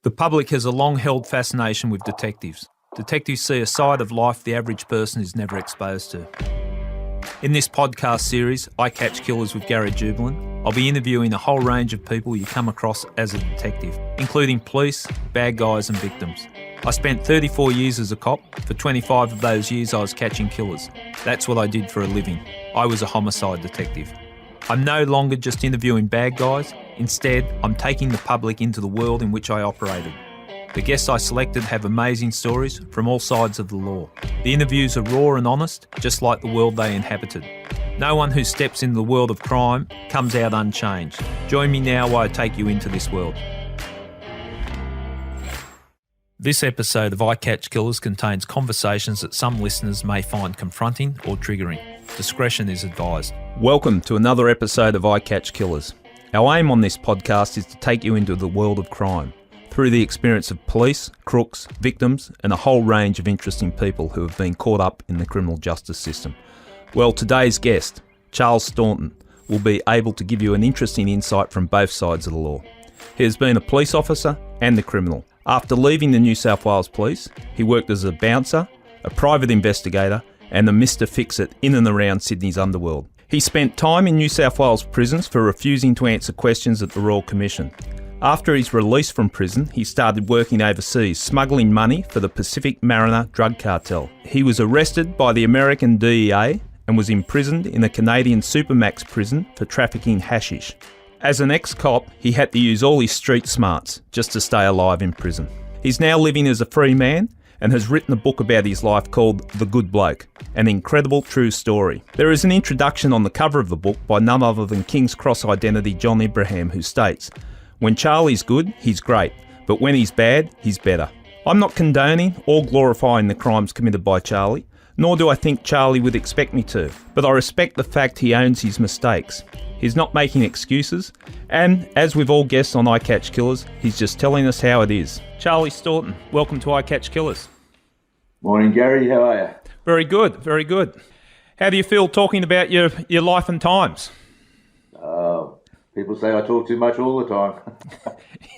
The public has a long-held fascination with detectives. Detectives see a side of life the average person is never exposed to. In this podcast series, I Catch Killers with Gary Jubelin, I'll be interviewing a whole range of people you come across as a detective, including police, bad guys and victims. I spent 34 years as a cop. For 25 of those years I was catching killers. That's what I did for a living. I was a homicide detective. I'm no longer just interviewing bad guys. Instead, I'm taking the public into the world in which I operated. The guests I selected have amazing stories from all sides of the law. The interviews are raw and honest, just like the world they inhabited. No one who steps into the world of crime comes out unchanged. Join me now while I take you into this world. This episode of I Catch Killers contains conversations that some listeners may find confronting or triggering. Discretion is advised. Welcome to another episode of I Catch Killers. Our aim on this podcast is to take you into the world of crime through the experience of police, crooks, victims, and a whole range of interesting people who have been caught up in the criminal justice system. Well, today's guest, Charles Staunton, will be able to give you an interesting insight from both sides of the law. He has been a police officer and a criminal. After leaving the New South Wales Police, he worked as a bouncer, a private investigator, and a Mr. Fix-It in and around Sydney's underworld. He spent time in New South Wales prisons for refusing to answer questions at the Royal Commission. After his release from prison, he started working overseas, smuggling money for the Pacific Mariner drug cartel. He was arrested by the American DEA and was imprisoned in a Canadian Supermax prison for trafficking hashish. As an ex-cop, he had to use all his street smarts just to stay alive in prison. He's now living as a free man and has written a book about his life called The Good Bloke, an incredible true story. There is an introduction on the cover of the book by none other than King's Cross identity John Abraham, who states, "When Charlie's good, he's great, but when he's bad, he's better." I'm not condoning or glorifying the crimes committed by Charlie, nor do I think Charlie would expect me to, but I respect the fact he owns his mistakes. He's not making excuses, and as with all guests on I Catch Killers, he's just telling us how it is. Charlie Staunton, welcome to I Catch Killers. Morning, Gary. How are you? Very good, very good. How do you feel talking about your life and times? People say I talk too much all the time.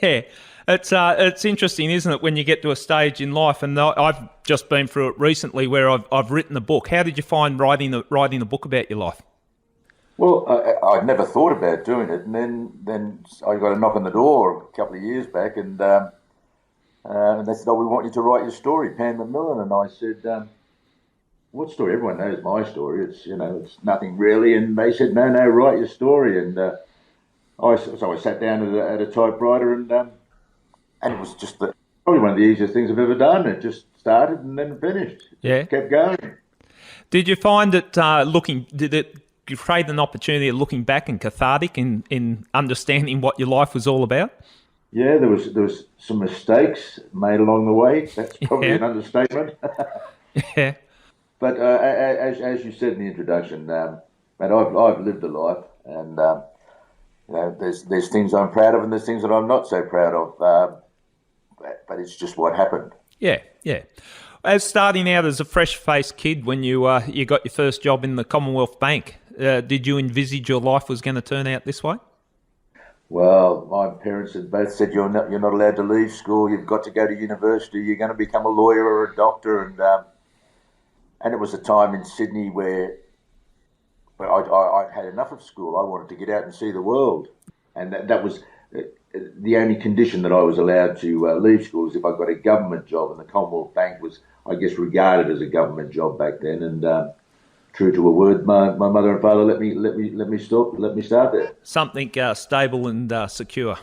Yeah, it's interesting, isn't it, when you get to a stage in life, and I've just been through it recently where I've written a book. How did you find writing a book about your life? Well, I'd never thought about doing it, and then I got a knock on the door a couple of years back, and they said, "Oh, we want you to write your story, Pan McMillan." And I said, "What story? Everyone knows my story. It's it's nothing really." And they said, "No, write your story." And I sat down at a typewriter, and it was just probably one of the easiest things I've ever done. It just started and then finished. Yeah, kept going. Did you find that did it create an opportunity of looking back and cathartic in understanding what your life was all about? Yeah, there was some mistakes made along the way. That's probably an understatement. Yeah. But as you said in the introduction, mate, I've lived a life, and there's things I'm proud of, and there's things that I'm not so proud of. But it's just what happened. Yeah. As starting out as a fresh-faced kid, when you got your first job in the Commonwealth Bank, did you envisage your life was going to turn out this way? Well, my parents had both said you're not allowed to leave school. You've got to go to university. You're going to become a lawyer or a doctor, and it was a time in Sydney where I had enough of school. I wanted to get out and see the world, and that was the only condition that I was allowed to leave school is if I got a government job, and the Commonwealth Bank was, I guess, regarded as a government job back then. And true to a word, my mother and father let me start there. Something stable and secure.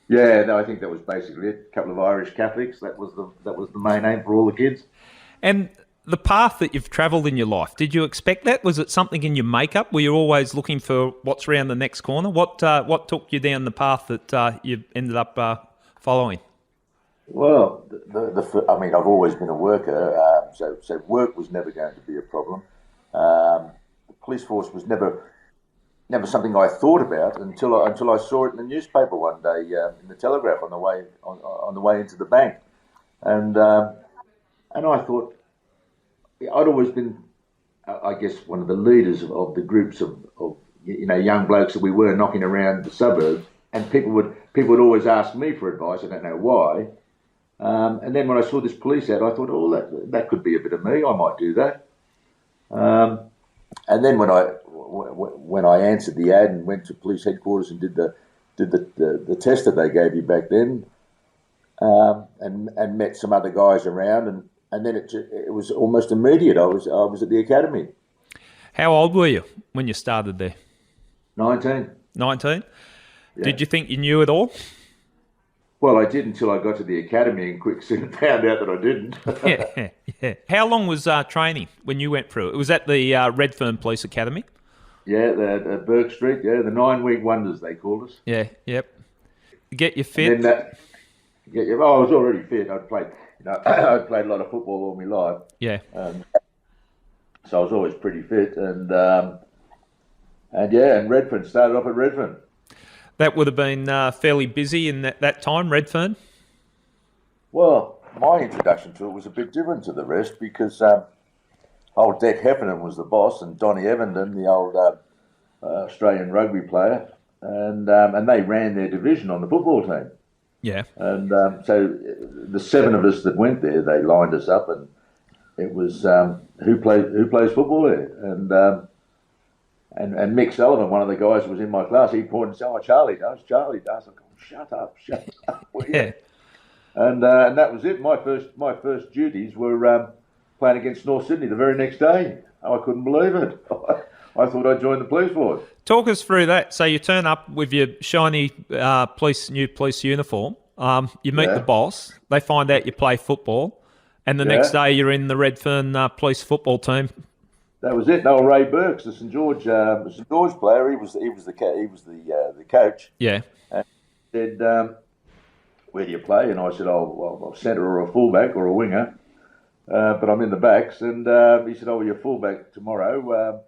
Yeah, no, I think that was basically it. A couple of Irish Catholics. That was the main aim for all the kids. And the path that you've travelled in your life, did you expect that? Was it something in your makeup? Were you always looking for what's around the next corner? What took you down the path that you ended up following? Well, I've always been a worker, so work was never going to be a problem. The police force was never something I thought about until I saw it in the newspaper one day in the Telegraph on the way into the bank, and I thought I'd always been, I guess, one of the leaders of the groups of young blokes that we were knocking around the suburbs, and people would people would always ask me for advice. I don't know why. And then when I saw this police ad, I thought, oh, that could be a bit of me. I might do that. And then when I answered the ad and went to police headquarters and did the test that they gave you back then, and met some other guys around, and then it was almost immediate. I was at the academy. How old were you when you started there? 19. 19? Yeah. Did you think you knew it all? Well, I did until I got to the academy and quick soon found out that I didn't. Yeah. How long was training when you went through it? It was at the Redfern Police Academy? Yeah, the Burke Street, the 9-week wonders, they called us. Yeah, yep. Get you fit? I was already fit. I'd played a lot of football all my life. Yeah. So I was always pretty fit. And Redfern, started off at Redfern. That would have been fairly busy in that time, Redfern? Well, my introduction to it was a bit different to the rest because old Deck Heffernan was the boss and Donny Evenden, the old Australian rugby player, and they ran their division on the football team. Yeah. And so the 7 of us that went there, they lined us up, and it was who plays football there, and Mick Sullivan, one of the guys who was in my class, he pointed and said, "Oh, Charlie does." I go, "Shut up." Yeah. And that was it. My first duties were playing against North Sydney the very next day. I couldn't believe it. I thought I'd join the police force. Talk us through that. So you turn up with your shiny new police uniform. You meet the boss. They find out you play football, and the next day you're in the Redfern police football team. That was it. No, Ray Burks, the St George player. He was the coach. Yeah. And he said, "Where do you play?" And I said, "Oh, well, I'm centre or a fullback or a winger, but I'm in the backs." And he said, "Oh, well, you're fullback tomorrow."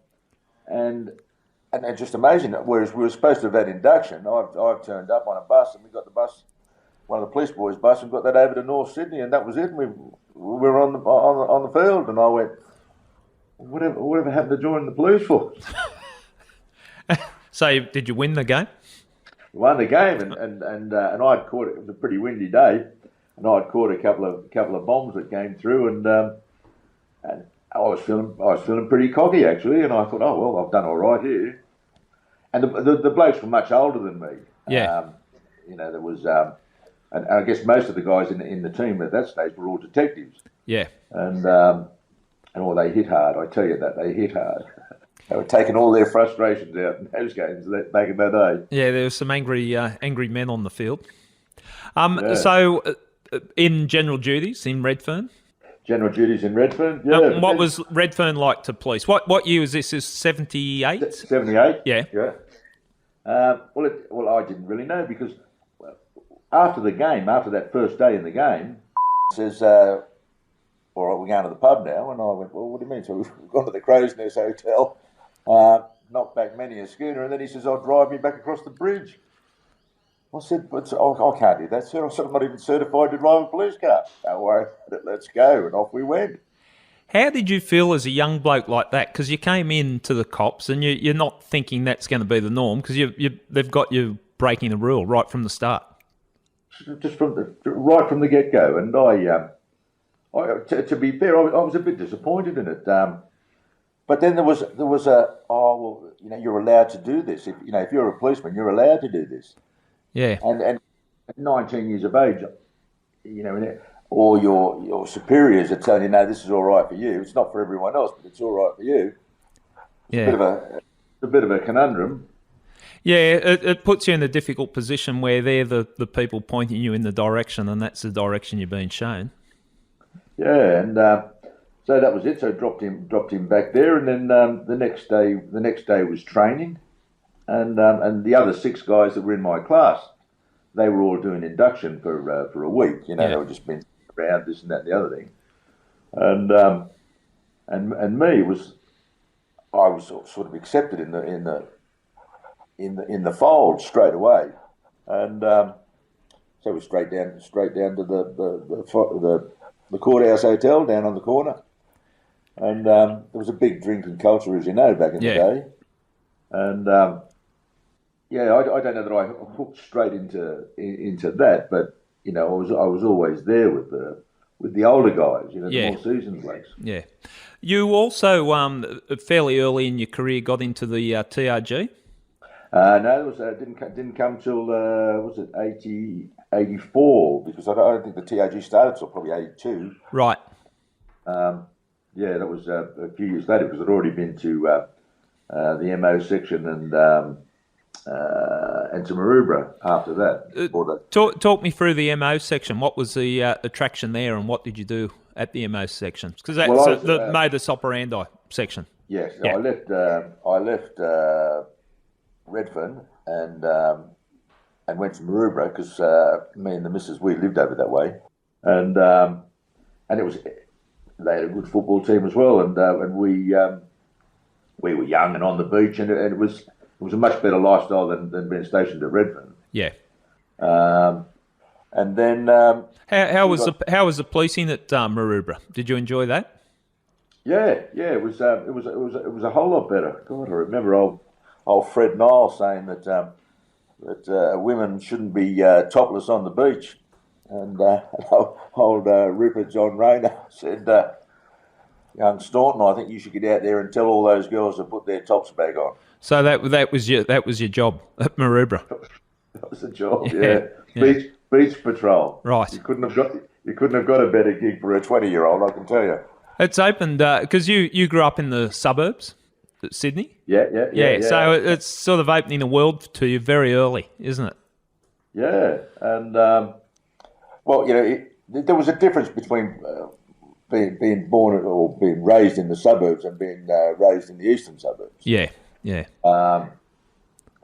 And just amazing. Whereas we were supposed to have had induction, I've turned up on a bus, and we got the bus, one of the police boys' bus, and got that over to North Sydney, and that was it. We were on the field, and I went, whatever happened to joining the police force? So did you win the game? We won the game, and I'd caught it. It was a pretty windy day, and I'd caught a couple of bombs that came through, and I was feeling pretty cocky actually, and I thought, oh well, I've done all right here. And the blokes were much older than me. Yeah. There was, and I guess most of the guys in the team at that stage were all detectives. Yeah. And they hit hard. I tell you that they hit hard. They were taking all their frustrations out in those games back in that day. Yeah, there were some angry men on the field. So, in general duties in Redfern. General duties in Redfern. Yeah. What was Redfern like to police? What year was this? Is 78? 78. Yeah. Yeah. Well, I didn't really know because after that first day in the game, says, "All right, we're going to the pub now." And I went, "Well, what do you mean?" So we've gone to the Crow's Nest Hotel, knocked back many a schooner, and then he says, "I'll drive me back across the bridge." I said, "But I can't do that, sir. I said, I'm not even certified to drive a police car." "Don't worry about it, let's go." And off we went. How did you feel as a young bloke like that? Because you came in to the cops and you're not thinking that's going to be the norm because they've got you breaking the rule right from the start. Just right from the get-go. And to be fair, I was a bit disappointed in it. But then there was you're allowed to do this. If you're a policeman, you're allowed to do this. Yeah. And at 19 years of age, or your superiors are telling you, "No, this is all right for you. It's not for everyone else, but it's all right for you." It's a bit of a conundrum. Yeah, it puts you in a difficult position where they're the people pointing you in the direction, and that's the direction you're being shown. Yeah, and so that was it. So dropped him back there, and then the next day was training, and the other 6 guys that were in my class, they were all doing induction for a week. They were just been around this and that and the other thing, and me I was sort of accepted in the fold straight away, and so we're straight down to the courthouse hotel down on the corner, and there was a big drinking culture, as you know, back in the day, and I don't know that I hooked straight into that, but I was always there with the older guys, the more seasoned blokes. Yeah. You also fairly early in your career got into the TRG. No, it was didn't come till was it 84? Because I don't think the TRG started till probably 82. Right. That was a few years later because I'd already been to the MO section and to Maroubra after that. Talk me through the MO section. What was the attraction there, and what did you do at the MO section? Because that's the modus operandi section. Yes, yeah. I left Redfern and went to Maroubra because me and the missus, we lived over that way, and it was, they had a good football team as well, and we were young and on the beach, and it was a much better lifestyle than being stationed at Redfern. Yeah. And then how was the policing at Maroubra? Did you enjoy that? Yeah, it was a whole lot better. God, I remember old Fred Nile saying that women shouldn't be topless on the beach, and old Rupert John Rayner said, young Staunton, I think you should get out there and tell all those girls to put their tops back on. So that was your job at Maroubra. That was the job, yeah. Beach patrol. Right. You couldn't have got a better gig for a 20-year-old, I can tell you. It's opened because you grew up in the suburbs, at Sydney. Yeah. So it's sort of opening the world to you very early, isn't it? Yeah, and there was a difference between being born or being raised in the suburbs and being raised in the eastern suburbs. Yeah. They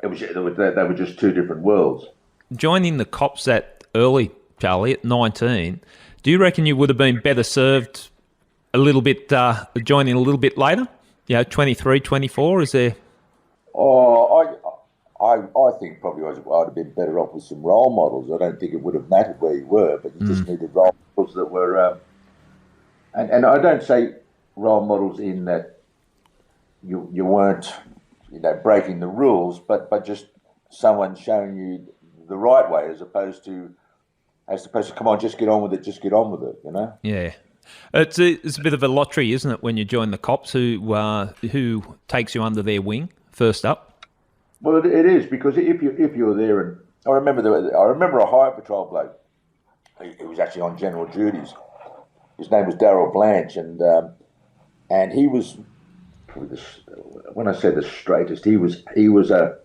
were just two different worlds. Joining the cops that early, Charlie, at 19, do you reckon you would have been better served a little bit, joining a little bit later? 23, 24, is there? Oh, I think probably I'd have been better off with some role models. I don't think it would have mattered where you were, but you just needed role models that were, and I don't say role models in that you weren't, breaking the rules, but just someone showing you the right way as opposed to come on, just get on with it, Yeah. It's a bit of a lottery, isn't it, when you join the cops? Who takes you under their wing first up? Well, it is, because if you're there, and I remember a hire patrol bloke who was actually on general duties. His name was Darryl Blanche, and he was, when I say the straightest, he was a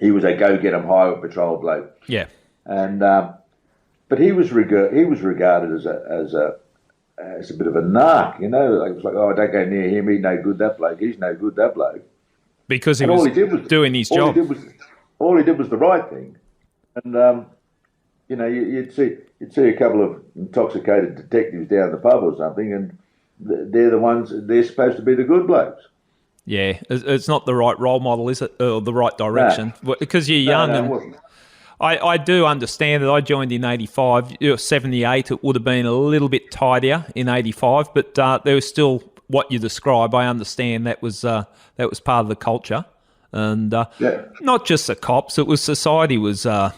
go-get-em hire patrol bloke. Yeah, and but he was regarded as a bit of a narc, It was like, oh, don't go near him. He's no good, that bloke. He's no good, that bloke. Because he was doing his job. All he did was the right thing. And, you'd see a couple of intoxicated detectives down the pub or something, and they're supposed to be the good blokes. Yeah, it's not the right role model, is it? Or the right direction? No. Because you're young. No, it wasn't. I do understand that I joined in 85. 78, it would have been a little bit tidier in 85, but there was still what you describe. I understand that was part of the culture. And not just the cops, it was society was a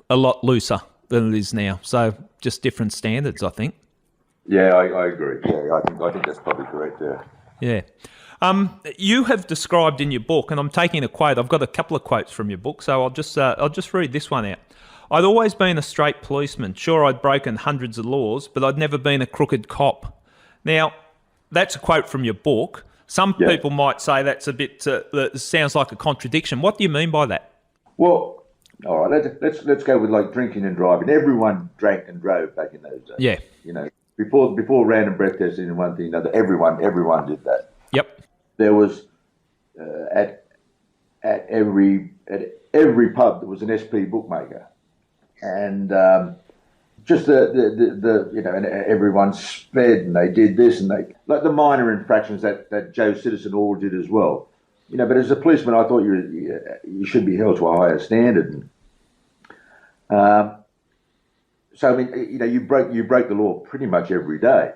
lot looser than it is now. So just different standards, I think. Yeah, I agree. Yeah, I think that's probably correct, Yeah. You have described in your book, and I'm taking a quote. I've got a couple of quotes from your book, so I'll just read this one out. I'd always been a straight policeman. Sure, I'd broken hundreds of laws, but I'd never been a crooked cop. Now, that's a quote from your book. Some people might say that's a bit sounds like a contradiction. What do you mean by that? Well, all right, let's go with like drinking and driving. Everyone drank and drove back in those days. Yeah. Before random breath testing and one thing another, everyone did that. Yep. There was at every pub there was an SP bookmaker, and just and everyone sped and they did this and they like the minor infractions that Joe Citizen all did as well, But as a policeman, I thought you should be held to a higher standard. So I mean, you break the law pretty much every day,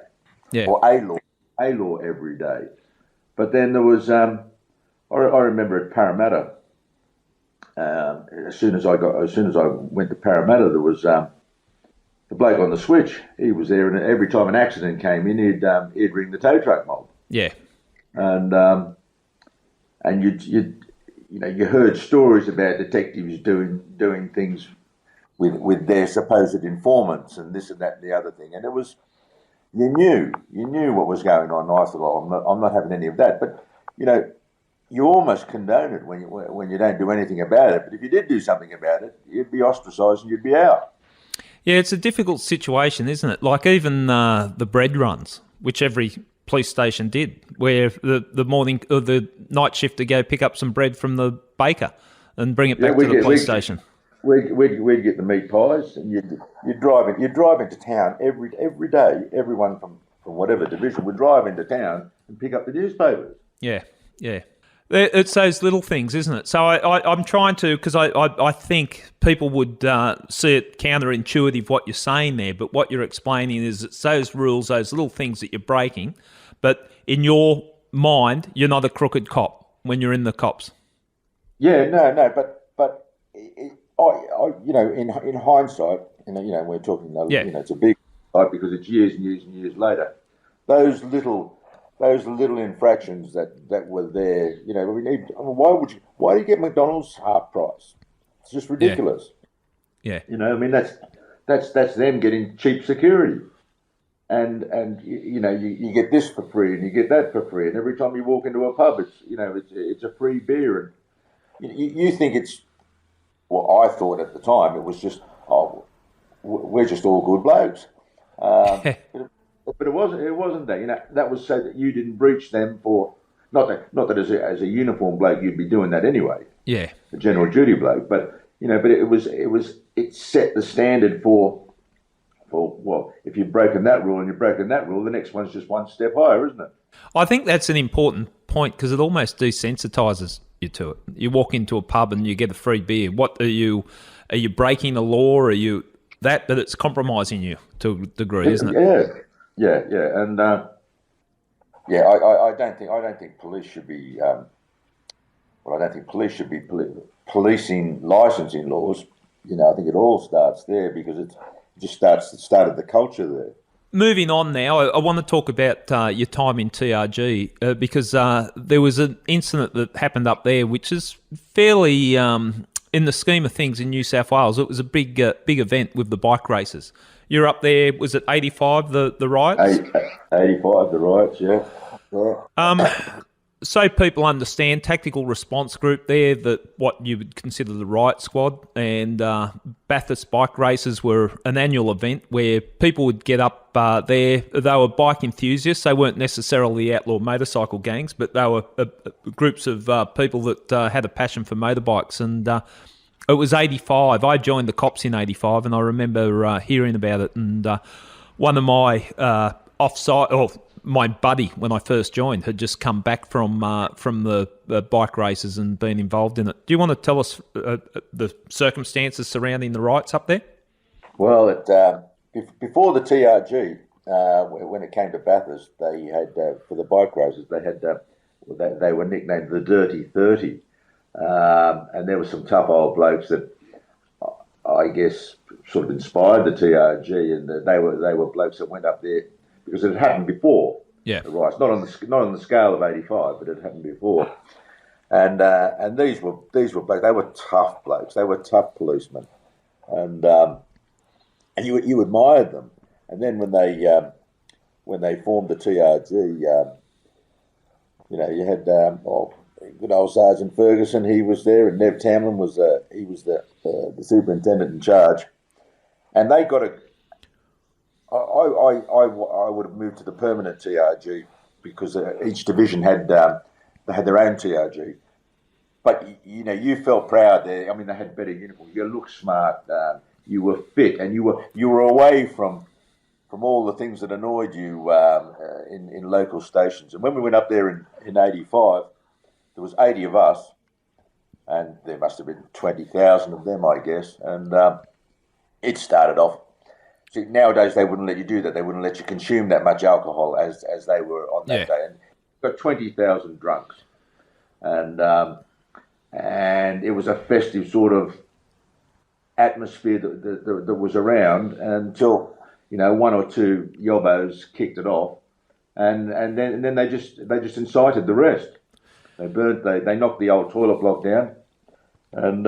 or a law every day. But then there was, I remember at Parramatta, as soon as I went to Parramatta, there was the bloke on the switch. He was there, and every time an accident came in, he'd ring the tow truck mob. Yeah. And you heard stories about detectives doing things with their supposed informants and this and that and the other thing, and it was you knew what was going on. I thought, well, I'm not having any of that, but you almost condone it when you don't do anything about it. But if you did do something about it, you'd be ostracised and you'd be out. Yeah, it's a difficult situation, isn't it? Like even the bread runs, which every police station did, where the morning or the night shift to go pick up some bread from the baker and bring it back to the police station. We'd get the meat pies, and you'd drive into town every day. Everyone from whatever division would drive into town and pick up the newspapers. Yeah. It's those little things, isn't it? So I'm trying to, because I think people would see it counterintuitive what you're saying there, but what you're explaining is it's those rules, those little things that you're breaking, but in your mind, you're not a crooked cop when you're in the cops. Yeah, no, but in hindsight, we're talking, it's a big fight because it's years and years and years later. Those little infractions that were there, why do you get McDonald's half price? It's just ridiculous. Yeah. That's them getting cheap security. And you get this for free and you get that for free. And every time you walk into a pub, it's a free beer. And you think it's, well, I thought at the time it was just, we're just all good blokes. But it wasn't that. That was so that you didn't breach them for, not that as a uniform bloke you'd be doing that anyway. Yeah. A general duty bloke, but it set the standard for well, if you've broken that rule and you've broken that rule, the next one's just one step higher, isn't it? I think that's an important point because it almost desensitises you to it. You walk into a pub and you get a free beer. What are you breaking the law? Are you that it's compromising you to a degree, isn't it? Yeah, and I don't think police should be. I don't think police should be policing licensing laws. I think it all starts there because it started the culture there. Moving on now, I want to talk about your time in TRG because there was an incident that happened up there, which is fairly, in the scheme of things in New South Wales, it was a big event with the bike races. You're up there, was it 85, the riots? 85, the riots, yeah. So people understand, tactical response group there, that what you would consider the riot squad, and Bathurst bike races were an annual event where people would get up there. They were bike enthusiasts. They weren't necessarily outlaw motorcycle gangs, but they were groups of people that had a passion for motorbikes. And it was 85. I joined the cops in 85, and I remember hearing about it. And one of my my buddy, when I first joined, had just come back from the bike races and been involved in it. Do you want to tell us the circumstances surrounding the riots up there? Well, before the TRG, when it came to Bathurst, they had for the bike races they were nicknamed the Dirty 30, and there were some tough old blokes that I guess sort of inspired the TRG, and they were blokes that went up there. Because it had happened before, yeah. The riots, not on the scale of 85, but it happened before, and these were blokes. They were tough blokes. They were tough policemen, and you admired them. And then when they formed the TRG, you had good old Sergeant Ferguson. He was there, and Nev Tamlin was the superintendent in charge, and they got a. I would have moved to the permanent TRG because each division had their own TRG. But you felt proud there. I mean, they had better uniforms. You looked smart. You were fit, and you were away from all the things that annoyed you in local stations. And when we went up there in 85, there was 80 of us, and there must have been 20,000 of them, I guess. And it started off. See, nowadays they wouldn't let you do that. They wouldn't let you consume that much alcohol as they were on that day. And got 20,000 drunks, and and it was a festive sort of atmosphere that was around until one or two yobbos kicked it off, and then they just incited the rest. They knocked the old toilet block down, and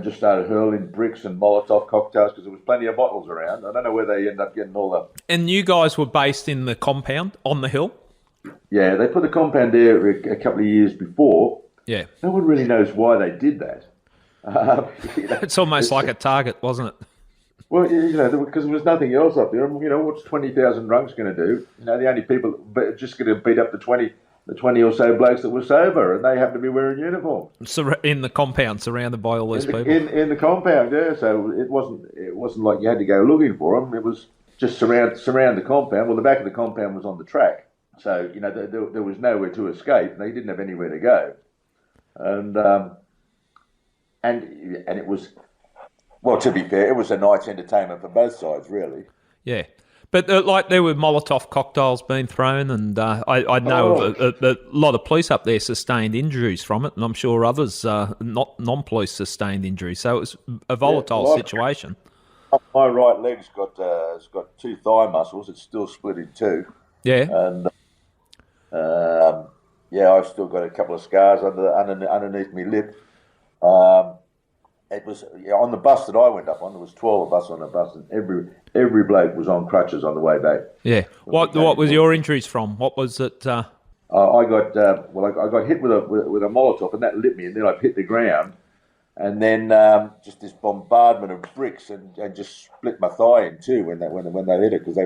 just started hurling bricks and Molotov cocktails because there was plenty of bottles around. I don't know where they ended up getting all the. And you guys were based in the compound on the hill? Yeah, they put the compound there a couple of years before. Yeah. No one really knows why they did that. It's almost like a target, wasn't it? Well, because there was nothing else up there. What's 20,000 drunks going to do? The only people just going to beat up the 20 or so blokes that were sober, and they happen to be wearing uniforms. In the compound, surrounded by all those people. In the compound, yeah. So it wasn't like you had to go looking for them. It was just surround the compound. Well, the back of the compound was on the track, so there was nowhere to escape. They didn't have anywhere to go, and it was. Well, to be fair, it was a night's entertainment for both sides, really. Yeah. But there were Molotov cocktails being thrown, and I know of a lot of police up there sustained injuries from it, and I'm sure others, non-police, sustained injuries. So it was a volatile situation. My right leg's has got two thigh muscles. It's still split in two. Yeah. And I've still got a couple of scars underneath my lip. It was on the bus that I went up on. There was 12 of us on the bus, and every bloke was on crutches on the way back. Yeah. What was your injuries from? What was it? I got hit with a Molotov, and that lit me, and then I hit the ground, and then just this bombardment of bricks, and just split my thigh in two when they hit it, because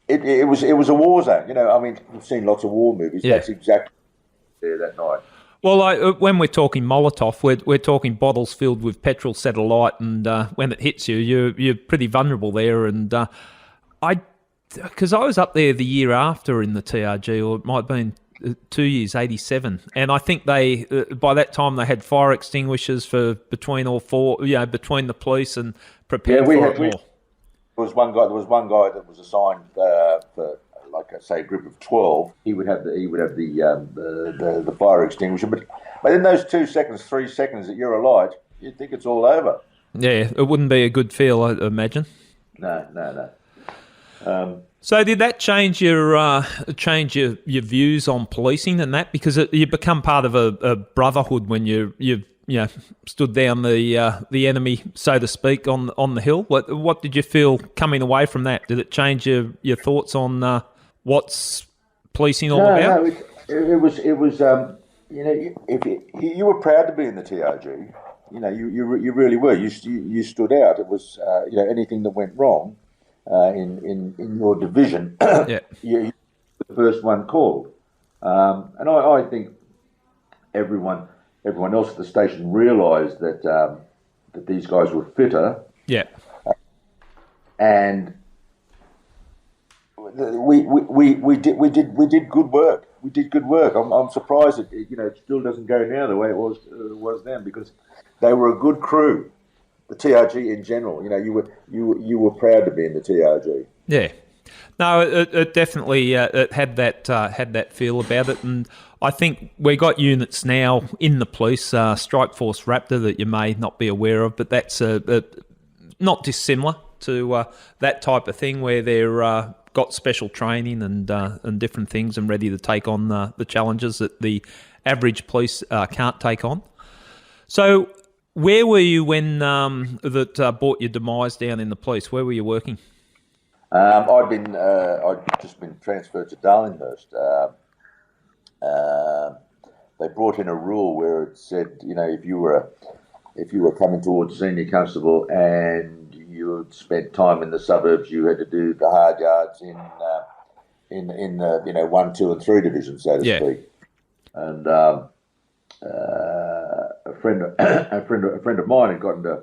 it was a war zone. I mean, we've seen lots of war movies. Yeah. That's exactly there that night. Well, when we're talking Molotov, we're talking bottles filled with petrol set alight, and when it hits you, you're pretty vulnerable there. And because I was up there the year after in the TRG, or it might have been 2 years, 87, and I think they by that time they had fire extinguishers for between all four, between the police, and prepared for it more. There was one guy that was assigned for, like I say, a group of 12. He would have the fire extinguisher, but in those 2 seconds, 3 seconds that you're alight, you'd think it's all over. Yeah, it wouldn't be a good feel, I imagine. No. So did that change your views on policing and that? Because you become part of a brotherhood when you stood down the enemy, so to speak, on the hill. What did you feel coming away from that? Did it change your thoughts on what's policing all about? No, it was. If you were proud to be in the TRG, you really were. You stood out. It was anything that went wrong in your division, you were the first one called. And I think everyone else at the station realised that these guys were fitter. Yeah. And we did good work. We did good work. I'm surprised that it still doesn't go now the way it was then, because they were a good crew. The TRG in general, you were proud to be in the TRG. Yeah, no, it definitely it had that feel about it, and I think we got units now in the police, Strike Force Raptor, that you may not be aware of, but that's not dissimilar to that type of thing, where they're got special training and different things, and ready to take on the challenges that the average police can't take on. So, where were you when that brought your demise down in the police? Where were you working? I'd just been transferred to Darlinghurst. They brought in a rule where it said, if you were coming towards senior constable and you had spent time in the suburbs, you had to do the hard yards in the 1, 2, and 3 divisions, so to speak. And a friend of mine had gotten to.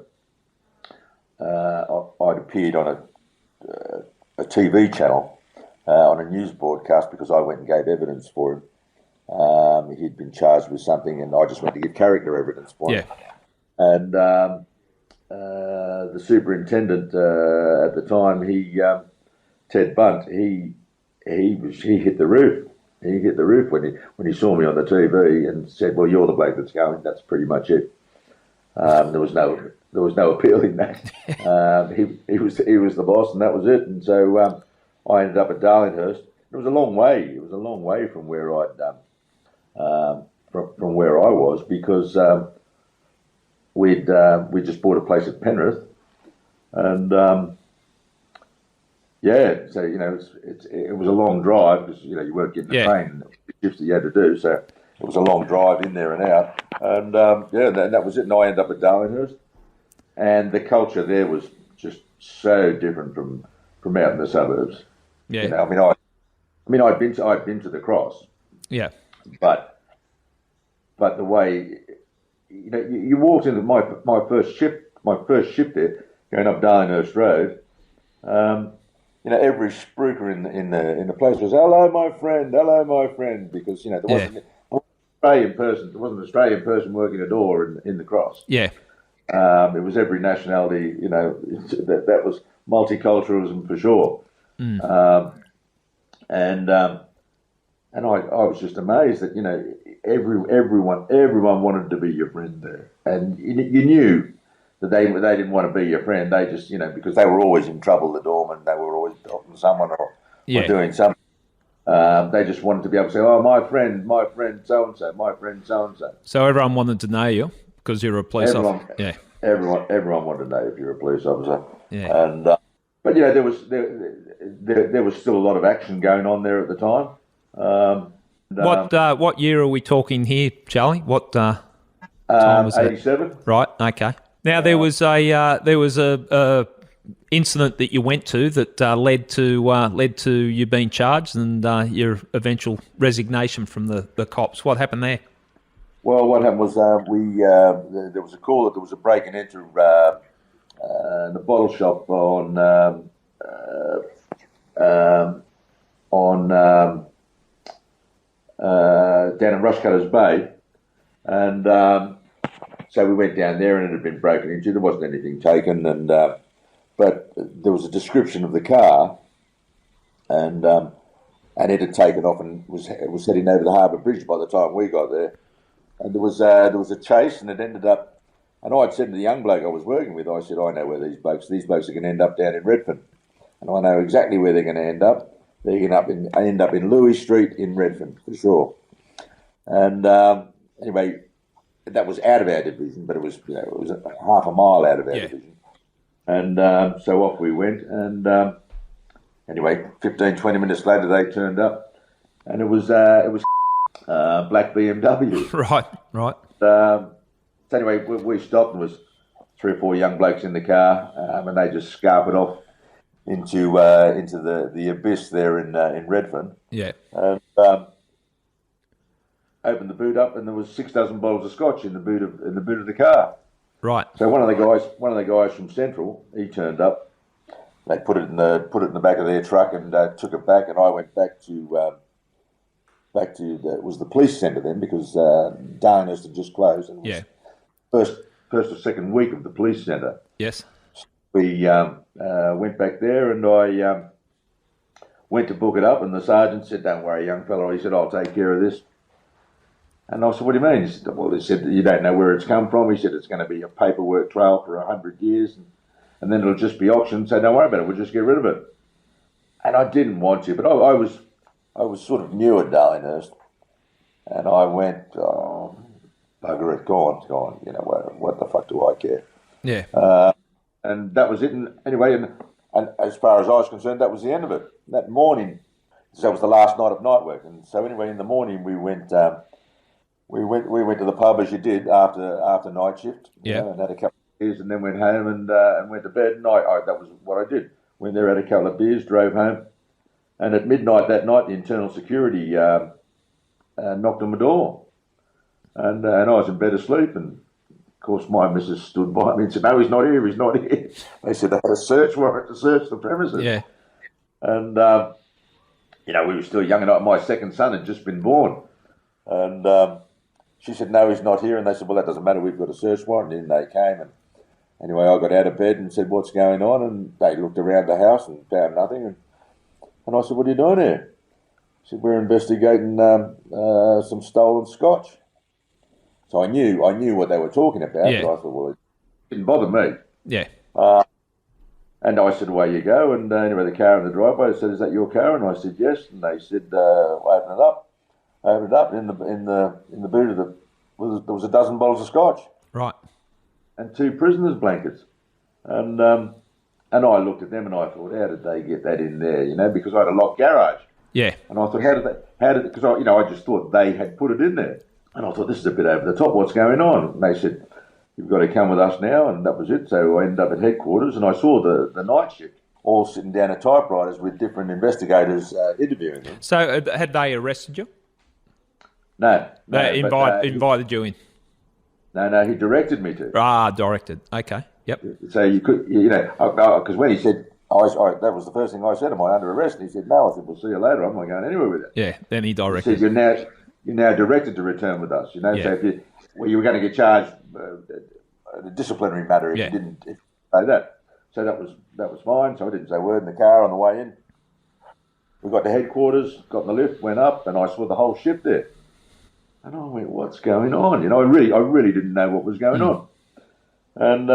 I'd appeared on a TV channel on a news broadcast because I went and gave evidence for him. He'd been charged with something, and I just went to give character evidence for him. And the superintendent at the time, Ted Bunt, he hit the roof. He hit the roof when he saw me on the TV and said, "Well, you're the bloke that's going." That's pretty much it. There was no appealing that. He was the boss, and that was it. And so I ended up at Darlinghurst. It was a long way. It was a long way from where from where I was, because we just bought a place at Penrith, and so it was a long drive, because you weren't getting the train, the shifts that you had to do. So it was a long drive in there and out, and that was it. And I ended up at Darlinghurst, and the culture there was just so different from out in the suburbs. Yeah, I'd been to the Cross. Yeah, but the way you walked into my first shift there, going up Darlinghurst Road. Every spruiker in the place was hello my friend, because there wasn't an Australian person. There wasn't an Australian person working a door in the Cross. Yeah, it was every nationality. That was multiculturalism for sure. And I was just amazed that everyone wanted to be your friend there, and you knew that they didn't want to be your friend. They just because they were always in trouble, the doorman. They were always helping someone or doing something. They just wanted to be able to say, "Oh, my friend so and so, my friend so and so." So everyone wanted to know you because you're a police officer. Yeah, everyone wanted to know if you're a police officer. Yeah, and but there was still a lot of action going on there at the time. What year are we talking here, Charlie? What time was it? 87. Right. Okay. Now there was a incident that you went to that led to you being charged and your eventual resignation from the cops. What happened there? Well, what happened was there was a call that there was a break and enter in the bottle shop down in Rushcutters Bay, and so we went down there, and it had been broken into. There wasn't anything taken, and but there was a description of the car, and it had taken off and was heading over the Harbour Bridge by the time we got there, and there was a chase, and it ended up. And I'd said to the young bloke I was working with, I said, I know where these blokes are going to end up down in Redfern, and I know exactly where they're going to end up. They're going to end up in Louis Street in Redfern for sure. And anyway, that was out of our division, but it was half a mile out of our division. And so off we went. And anyway, 15, 20 minutes later, they turned up, and it was black BMW. Right. So anyway, we stopped, and there was 3 or 4 young blokes in the car, and they just scarpered off into the abyss there in Redfern. Yeah. And opened the boot up, and there was 6 dozen bottles of scotch in the boot of the car. Right. So one of the guys from Central, he turned up. They put it in the back of their truck and took it back, and I went back to it was the police centre then, because Darlinghurst had just closed, and it was first or second week of the police centre. Yes. We went back there, and I went to book it up, and the sergeant said, "Don't worry, young fellow." He said, "I'll take care of this." And I said, "What do you mean?" He said, "Well," he said, "you don't know where it's come from." He said, "It's going to be a paperwork trail for 100 years, and then it'll just be auctioned. So don't worry about it. We'll just get rid of it." And I didn't want to, but I was sort of new at Darlinghurst, and I went, "Oh, bugger it, go on. You know what the fuck do I care?" Yeah. And that was it. And anyway, and as far as I was concerned, that was the end of it. That morning, so that was the last night of night work. And so anyway, in the morning we went to the pub, as you did after night shift. Yeah. And had a couple of beers, and then went home and went to bed. And that was what I did. Went there, had a couple of beers, drove home, and at midnight that night, the internal security knocked on my door, and I was in bed asleep, and of course, my missus stood by me and said, "No, he's not here. They said they had a search warrant to search the premises. Yeah. And, we were still young, and my second son had just been born. And she said, "No, he's not here." And they said, "Well, that doesn't matter. We've got a search warrant." And in they came. And anyway, I got out of bed and said, "What's going on?" And they looked around the house and found nothing. And I said, "What are you doing here?" She said, "We're investigating some stolen scotch." So I knew what they were talking about, Yeah. but I thought, well, it didn't bother me. Yeah. And I said, away you go. And anyway, the car in the driveway said, is that your car? And I said, yes. And they said, open it up. I opened it up. In the boot of there was a dozen bottles of scotch. Right. And 2 prisoners' blankets. And I looked at them and I thought, how did they get that in there? You know, because I had a locked garage. Yeah. And I thought, because I just thought they had put it in there. And I thought, this is a bit over the top. What's going on? And they said, you've got to come with us now. And that was it. So I ended up at headquarters and I saw the night shift all sitting down at typewriters with different investigators interviewing them. So had they arrested you? No. They invited you in? No, he directed me to. Ah, directed. Okay. Yep. So you could, because when he said, that was the first thing I said, am I under arrest? And he said, no. I said, we'll see you later. I'm not going anywhere with it. Yeah, then he He directed. said, you're now directed to return with us. You know, Yeah. so if you were going to get charged a disciplinary matter if you didn't say that. So that was fine. So I didn't say a word in the car on the way in. We got to headquarters, got in the lift, went up, and I saw the whole ship there. And I went, what's going on? You know, I really didn't know what was going on. And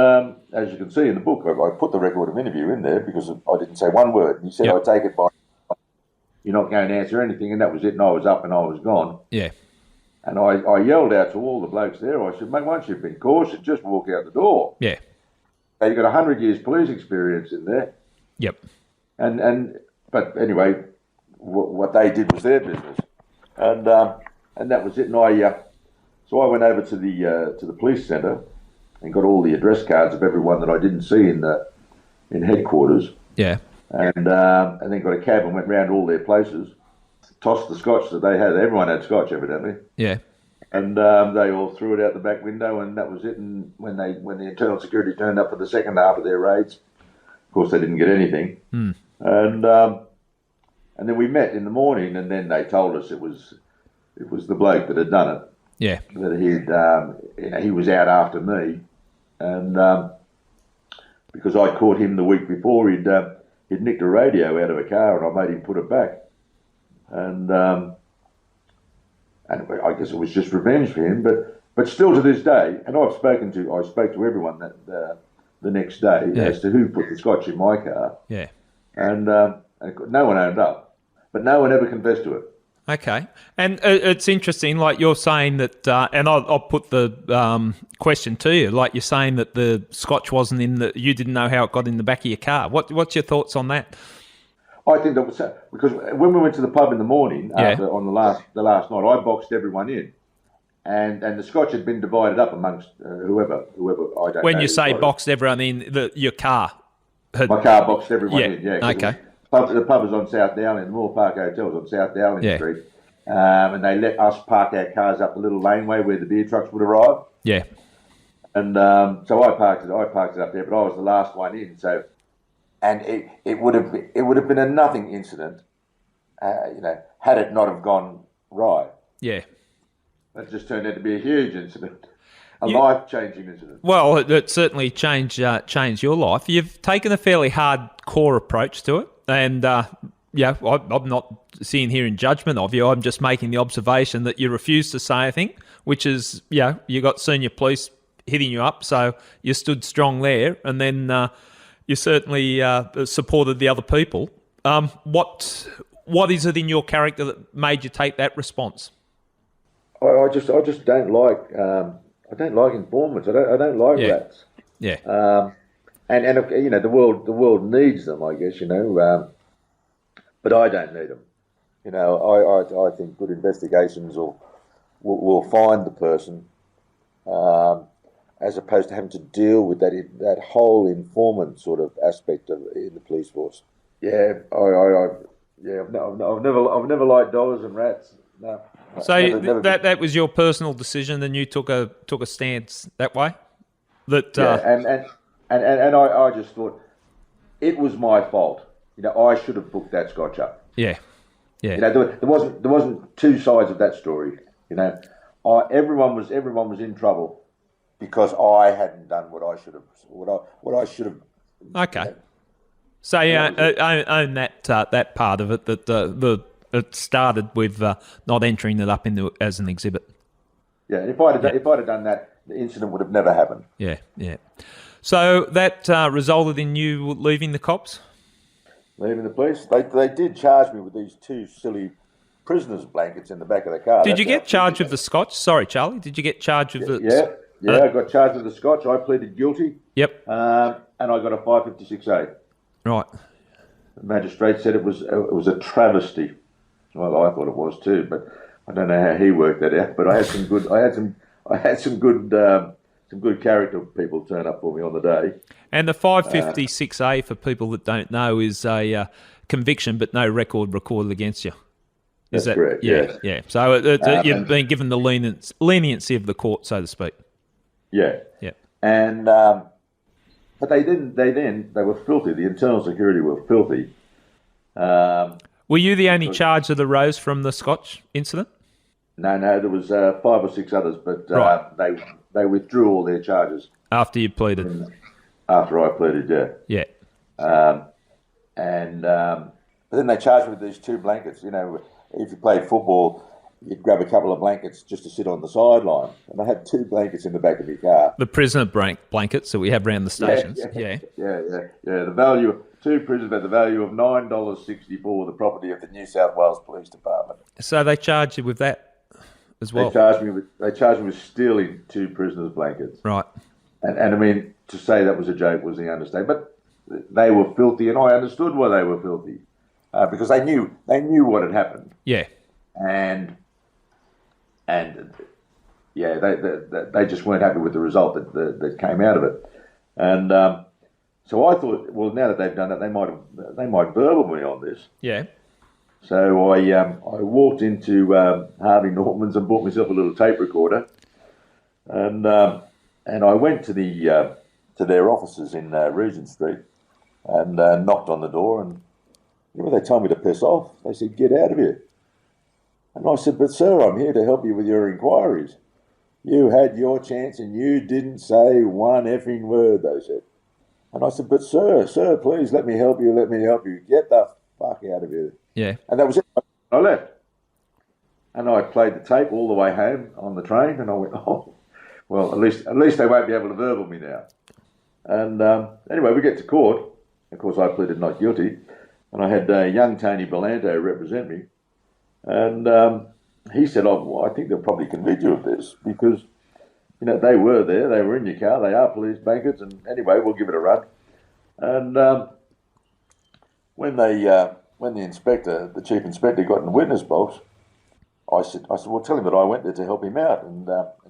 as you can see in the book, I put the record of interview in there because I didn't say one word. And he said, I take it by, you're not going to answer anything. And that was it. And I was up and I was gone. Yeah. And I yelled out to all the blokes there. I said, mate, once you've been cautioned, just walk out the door. Yeah. So you've got 100 years police experience in there. Yep. But anyway, what they did was their business. And that was it. And so I went over to the police centre and got all the address cards of everyone that I didn't see in headquarters. Yeah. And then got a cab and went round all their places, tossed the scotch that they had. Everyone had scotch, evidently. Yeah. And they all threw it out the back window, and that was it. And when the internal security turned up for the second half of their raids, of course they didn't get anything. And then we met in the morning, and then they told us it was the bloke that had done it. Yeah. That he was out after me, and because I'd caught him the week before, he'd nicked a radio out of a car, and I made him put it back, and I guess it was just revenge for him. But still to this day, and I spoke to everyone that the next day as to who put the scotch in my car. Yeah. And no one owned up, but no one ever confessed to it. Okay. And it's interesting, like you're saying that, and I'll put the question to you, like you're saying that the scotch wasn't you didn't know how it got in the back of your car. What's your thoughts on that? I think that was because when we went to the pub in the morning on the last night, I boxed everyone in, and the scotch had been divided up amongst whoever I don't know. When you say boxed everyone in, your car my car boxed everyone in. Yeah. Okay. The pub was on South Dowling, the Moore Park Hotel was on South Dowling Street, and they let us park our cars up the little laneway where the beer trucks would arrive. Yeah. And so I parked it up there, but I was the last one in. So, and it would have been a nothing incident, had it not have gone right. Yeah. That just turned out to be a huge incident, life-changing incident. Well, it certainly changed your life. You've taken a fairly hardcore approach to it, and I'm not sitting here in judgment of you. I'm just making the observation that you refused to say anything, which is, you got senior police hitting you up, so you stood strong there, and then you certainly supported the other people. What is it in your character that made you take that response? I just don't like I don't like informants. I don't like rats. Yeah. And the world needs them, I guess, but I don't need them. I think good investigations will find the person, as opposed to having to deal with that whole informant sort of aspect in the police force. Yeah, I've never liked dollars and rats. No. So that was your personal decision, and you took a stance that way. That and I just thought it was my fault. I should have booked that scotch up. Yeah. There wasn't two sides of that story. Everyone was in trouble because I hadn't done what I should have. Okay. So own that part of it, that it started with not entering it up as an exhibit. Yeah, if I'd have done that, the incident would have never happened. Yeah, yeah. So that resulted in you leaving the cops? Leaving the police. They did charge me with these two silly prisoners' blankets in the back of the car. Did you get charged with the Scotch? Sorry, Charlie. Did you get charged with the... Yeah, I got charged with the Scotch. I pleaded guilty. Yep. And I got a 556A. Right. The magistrate said it was a travesty. Well, I thought it was too, but I don't know how he worked that out. But I had some good character people turn up for me on the day. And the 556A, for people that don't know, is a conviction but no record recorded against you. Is that correct? Yeah, yes. yeah. So you've been given the leniency of the court, so to speak. Yeah. Yeah. And but they were filthy. The internal security were filthy. Were you the only charge that arose from the Scotch incident? No, there was 5 or 6 others, but right. they withdrew all their charges after you pleaded. After I pleaded, yeah. Yeah. But then they charged me with these 2 blankets. You know, if you played football, you'd grab a couple of blankets just to sit on the sideline. And I had 2 blankets in the back of my car. The prisoner blankets that we have around the stations. Yeah. The value, 2 prisoners at the value of $9.64, the property of the New South Wales Police Department. So they charged you with that as well? They charged me with stealing 2 prisoners' blankets. Right. And I mean, to say that was a joke was the understatement. But they were filthy, and I understood why they were filthy. Because they knew what had happened. Yeah. And yeah, they just weren't happy with the result that came out of it. And so I thought, well, now that they've done it, they might verbal me on this. Yeah. So I walked into Harvey Norman's and bought myself a little tape recorder, and I went to their offices in Regent Street and knocked on the door, and you know, they told me to piss off. They said, "Get out of here." And I said, "But sir, I'm here to help you with your inquiries. You had your chance and you didn't say one effing word," they said. And I said, "But sir, please let me help you. Get the fuck out of here." Yeah. And that was it. I left. And I played the tape all the way home on the train, and I went, "Oh, well, at least they won't be able to verbal me now." And anyway, we get to court. Of course, I pleaded not guilty, and I had young Tony Belanto represent me. And he said, "Oh, well, I think they'll probably convict you of this because, you know, they were there, they were in your car, they are police blankets, and anyway, we'll give it a run." And when the chief inspector got in the witness box, I said, "Well, tell him that I went there to help him out." And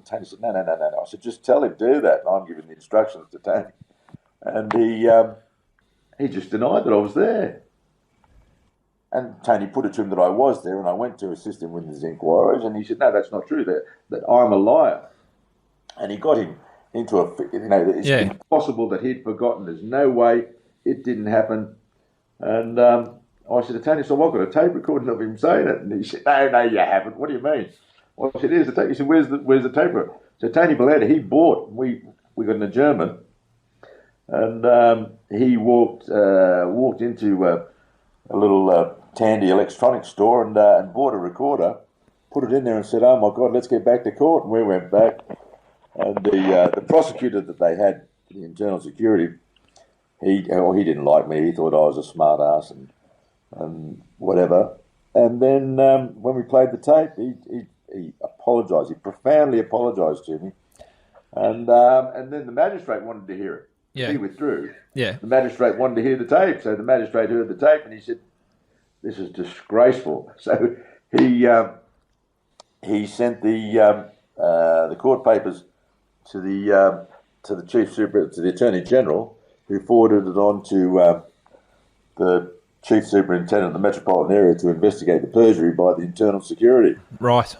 Tony said, No. I said, "Just tell him, do that." And I'm giving the instructions to Tony. And he just denied that I was there. And Tony put it to him that I was there, and I went to assist him with his inquiries, and he said, "No, that's not true, that I'm a liar." And he got him into it's impossible that he'd forgotten. There's no way it didn't happen. And I said to Tony, "So I've got a tape recording of him saying it." And he said, No, you haven't. What do you mean? I said, "Here's the tape." He said, Where's the tape recorder?" So Tony Belanto, he bought, we got an adjournment, and he walked into a little Tandy electronics store and bought a recorder, put it in there and said, "Oh my God, let's get back to court." And we went back, and the prosecutor that they had, the internal security, he didn't like me. He thought I was a smart ass and whatever. And then when we played the tape, he apologised. He profoundly apologised to me. And then the magistrate wanted to hear it. Yeah. He withdrew. Yeah. The magistrate wanted to hear the tape, so the magistrate heard the tape, and he said, "This is disgraceful." So he sent the court papers to the chief super, to the Attorney General, who forwarded it on to the chief superintendent of the metropolitan area to investigate the perjury by the internal security. Right.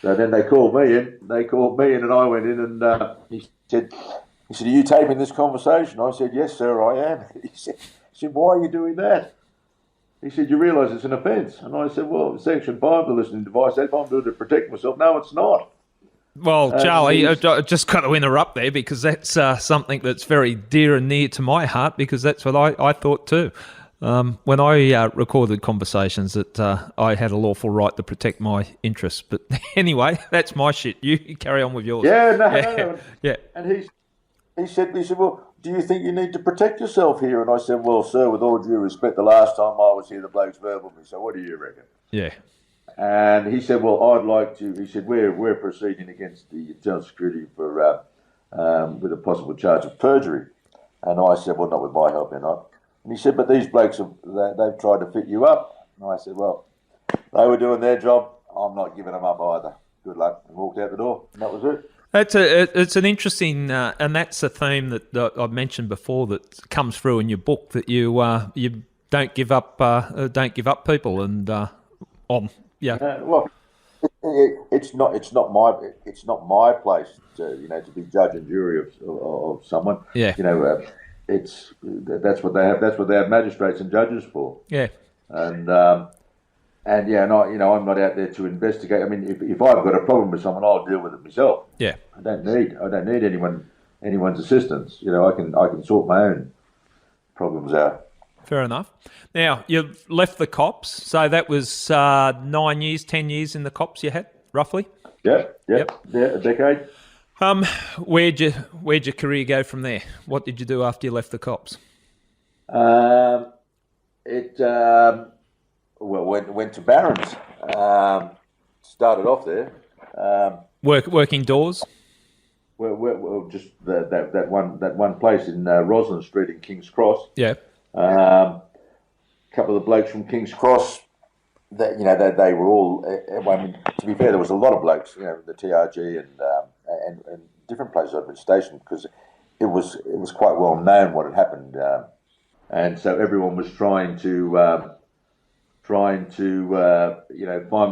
So then they called me in, and I went in, and he said, "Are you taping this conversation?" I said, "Yes, sir, I am." He said, "Why are you doing that?" He said, "You realise it's an offence?" And I said, "Well, Section 5 of the listening device, if I'm doing it to protect myself." "No, it's not." Well, Charlie, I just got to interrupt there because that's something that's very dear and near to my heart because that's what I thought too. When I recorded conversations, that I had a lawful right to protect my interests. But anyway, that's my shit. You carry on with yours. Yeah, no, Yeah, no. yeah, And he said, well, do you think you need to protect yourself here? And I said, well, sir, with all due respect, the last time I was here, the bloke's verbal me. So what do you reckon? yeah. And he said, well, I'd like to. He said, we're proceeding against the Internal Security for with a possible charge of perjury. And I said, well, not with my help, they're not. And he said, but these blokes they've tried to fit you up. And I said, well, they were doing their job. I'm not giving them up either. Good luck. And walked out the door. And that was it. It's an interesting, and that's a theme that I've mentioned before that comes through in your book, that you don't give up people, and yeah. Well, it's not my place to be judge and jury of someone. Yeah. That's what they have magistrates and judges for. Yeah. And I'm not out there to investigate. I mean, if I've got a problem with someone, I'll deal with it myself. Yeah. I don't need anyone's assistance. I can sort my own problems out. Fair enough. Now, you've left the cops, so that was 9 years, 10 years in the cops you had, roughly? Yep. Yeah, a decade. Where'd your career go from there? What did you do after you left the cops? Went to Barron's. Started off there. Working doors? Well, just that one place in Roslyn Street in King's Cross. Yeah. A couple of the blokes from King's Cross, they were all. I mean, to be fair, there was a lot of blokes. The TRG and different places I'd been stationed, because it was quite well known what had happened, and so everyone was trying to find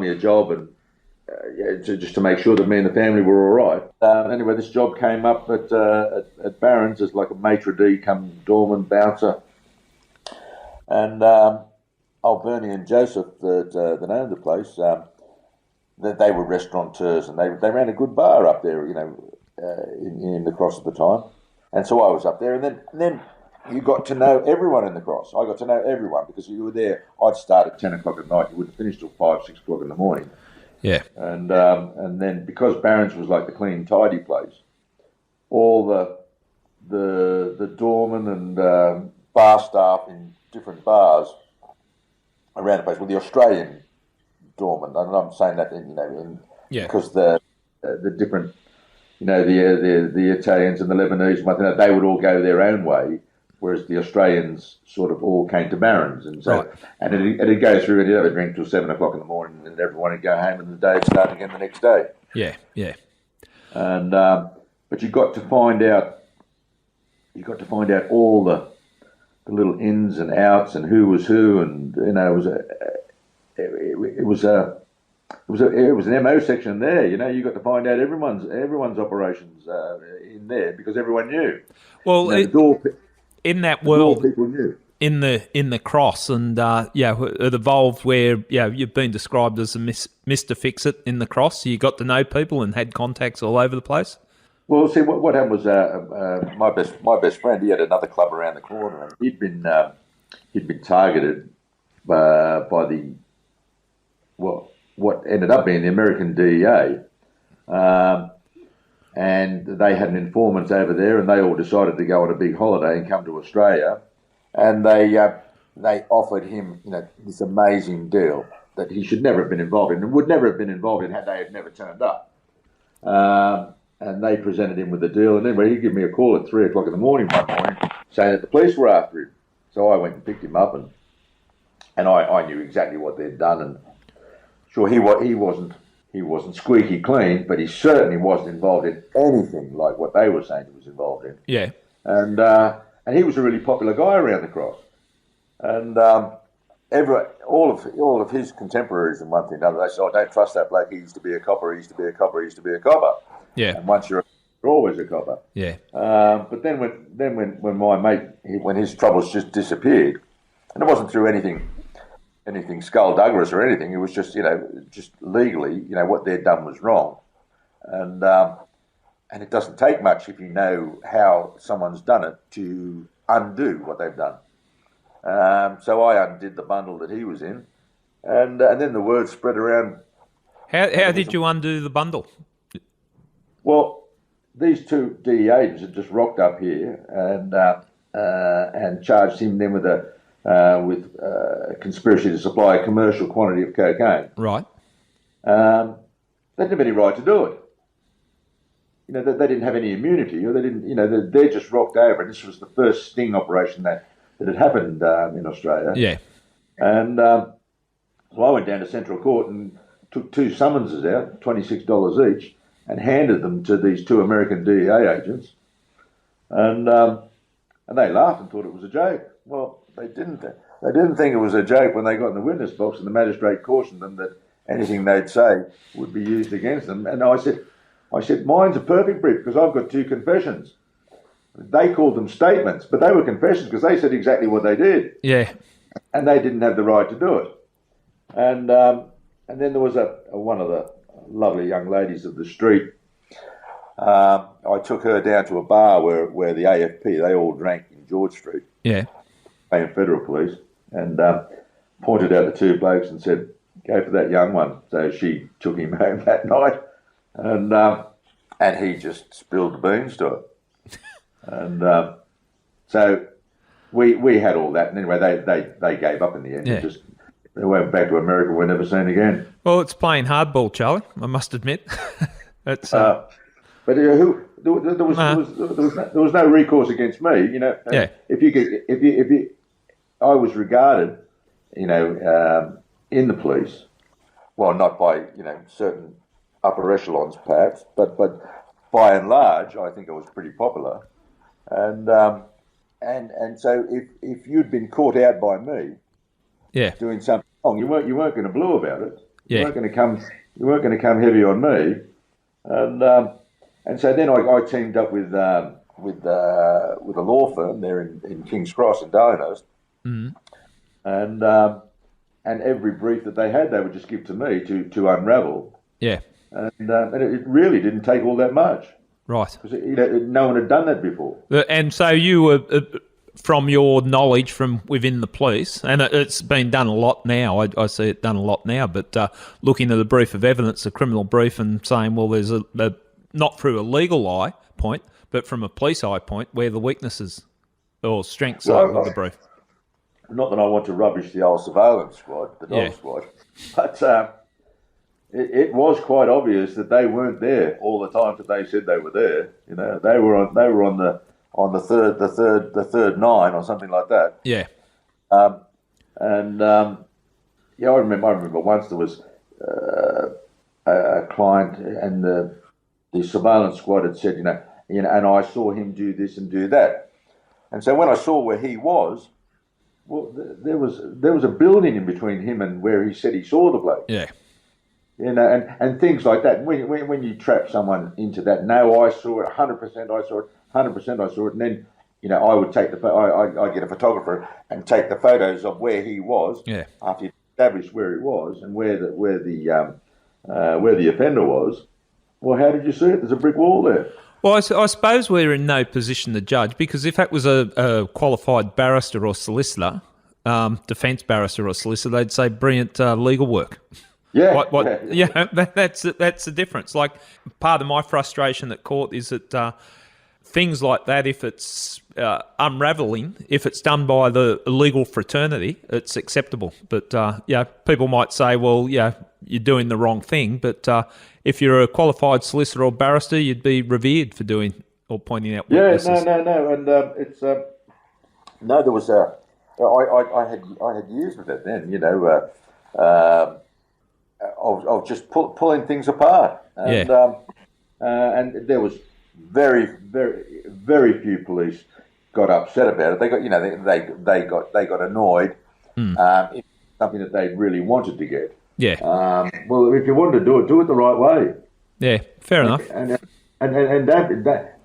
me a job and just to make sure that me and the family were all right. Anyway, this job came up at Barron's as like a maitre d' come doorman bouncer. And old Bernie and Joseph that owned the place, they were restaurateurs, and they ran a good bar up there, in the Cross at the time. And so I was up there, and then you got to know everyone in the Cross. I got to know everyone because you were there. I'd start at 10 o'clock at night. You wouldn't finish till 5, 6 o'clock in the morning. Yeah. And then because Barron's was like the clean, tidy place, all the doormen and bar staff in different bars around the place, well, the Australian doorman, and I'm saying that because the different, the Italians and the Lebanese and they would all go their own way, whereas the Australians sort of all came to Barron's, and so and it'd go through, and you'd have a drink till 7 o'clock in the morning, and everyone would go home, and the day would start again the next day. Yeah, yeah. And but you got to find out all the little ins and outs and who was who, and it was an MO section there. You got to find out everyone's operations in there, because everyone knew. Well, in that world, people knew. In the Cross, and it evolved where you've been described as a Mr. Fix-It in the Cross. You got to know people and had contacts all over the place. Well, see, what happened was my best friend. He had another club around the corner, and he'd been targeted by what ended up being the American DEA, and they had an informant over there, and they all decided to go on a big holiday and come to Australia, and they offered him this amazing deal that he should never have been involved in, and would never have been involved in had they had never turned up. And they presented him with a deal, and then he gave me a call at 3 o'clock in the morning one morning saying that the police were after him. So I went and picked him up, and I knew exactly what they'd done, and sure, he wasn't squeaky clean, but he certainly wasn't involved in anything like what they were saying he was involved in. Yeah. And he was a really popular guy around the Cross, and all of his contemporaries and one thing and another, they said, "Oh, don't trust that bloke. He used to be a copper. He used to be a copper. He used to be a copper." Yeah. And once you're always a copper. Yeah. But then when my mate, when his troubles just disappeared, and it wasn't through anything skullduggerous or anything. It was just just legally, what they'd done was wrong, and it doesn't take much if you know how someone's done it to undo what they've done. So I undid the bundle that he was in, and then the word spread around. How did you undo the bundle? Well, these two DEA agents had just rocked up here and charged him then with a conspiracy to supply a commercial quantity of cocaine. Right. They didn't have any right to do it. You know, they didn't have any immunity, or they didn't. You know, they just rocked over, and this was the first sting operation that had happened in Australia. Yeah. And so I went down to Central Court and took 2 summonses out, $26 each, and handed them to these 2 American DEA agents, and they laughed and thought it was a joke. Well, they didn't. They didn't think it was a joke when they got in the witness box, and the magistrate cautioned them that anything they'd say would be used against them. And I said, mine's a perfect brief because I've got 2 confessions. They called them statements, but they were confessions because they said exactly what they did. Yeah. And they didn't have the right to do it. And then there was one of the lovely young ladies of the street. I took her down to a bar where the AFP, they all drank in George Street. Yeah. Paying federal police, and pointed out the 2 blokes and said, go for that young one. So she took him home that night, and he just spilled the beans to her. And so we had all that, and anyway, they gave up in the end. Yeah. They went back to America. We're never seen again. Well, it's playing hardball, Charlie, I must admit. It's, but there was no recourse against me. You know, yeah. I was regarded, you know, in the police, well, not by certain upper echelons perhaps, but by and large, I think I was pretty popular, and so if you'd been caught out by me, yeah, doing something wrong, you weren't going to blue about it. Yeah. You weren't going to come heavy on me, and so then I teamed up with a law firm there in King's Cross in Darlinghurst, and every brief that they had, they would just give to me to unravel. Yeah. And it really didn't take all that much. Right. Because no one had done that before. And so you were, from your knowledge from within the police, and it's been done a lot now, I see it done a lot now, but looking at a brief of evidence, a criminal brief, and saying, well, there's a not through a legal eye point, but from a police eye point, where the weaknesses or strengths are of the brief. Not that I want to rubbish the old surveillance squad, the dog squad, but it was quite obvious that they weren't there all the time that they said they were there. You know, they were on the third 9 or something like that. Yeah. I remember once there was a client, and the surveillance squad had said, and I saw him do this and do that, and so when I saw where he was, well, there was a building in between him and where he said he saw the bloke. Yeah. And things like that. When you trap someone into that, no, I saw it, 100%, I saw it, 100%, I saw it, and then I would take I get a photographer and take the photos of where he was after he established where he was and where the offender was. Well, how did you see it? There's a brick wall there. Well, I suppose we're in no position to judge, because if that was a qualified barrister or solicitor, defence barrister or solicitor, they'd say brilliant legal work. Yeah, that's the difference. Like, part of my frustration at court is that things like that, if it's unravelling, if it's done by the legal fraternity, it's acceptable. But people might say, well, you're doing the wrong thing. But if you're a qualified solicitor or barrister, you'd be revered for doing or pointing out weaknesses. No, and it's there was I had years with it then, of just pulling things apart, and there was very, very, very few police got upset about it. They got they got annoyed. If something that they really wanted to get. Yeah. Well, if you wanted to do it the right way. Yeah, fair enough. And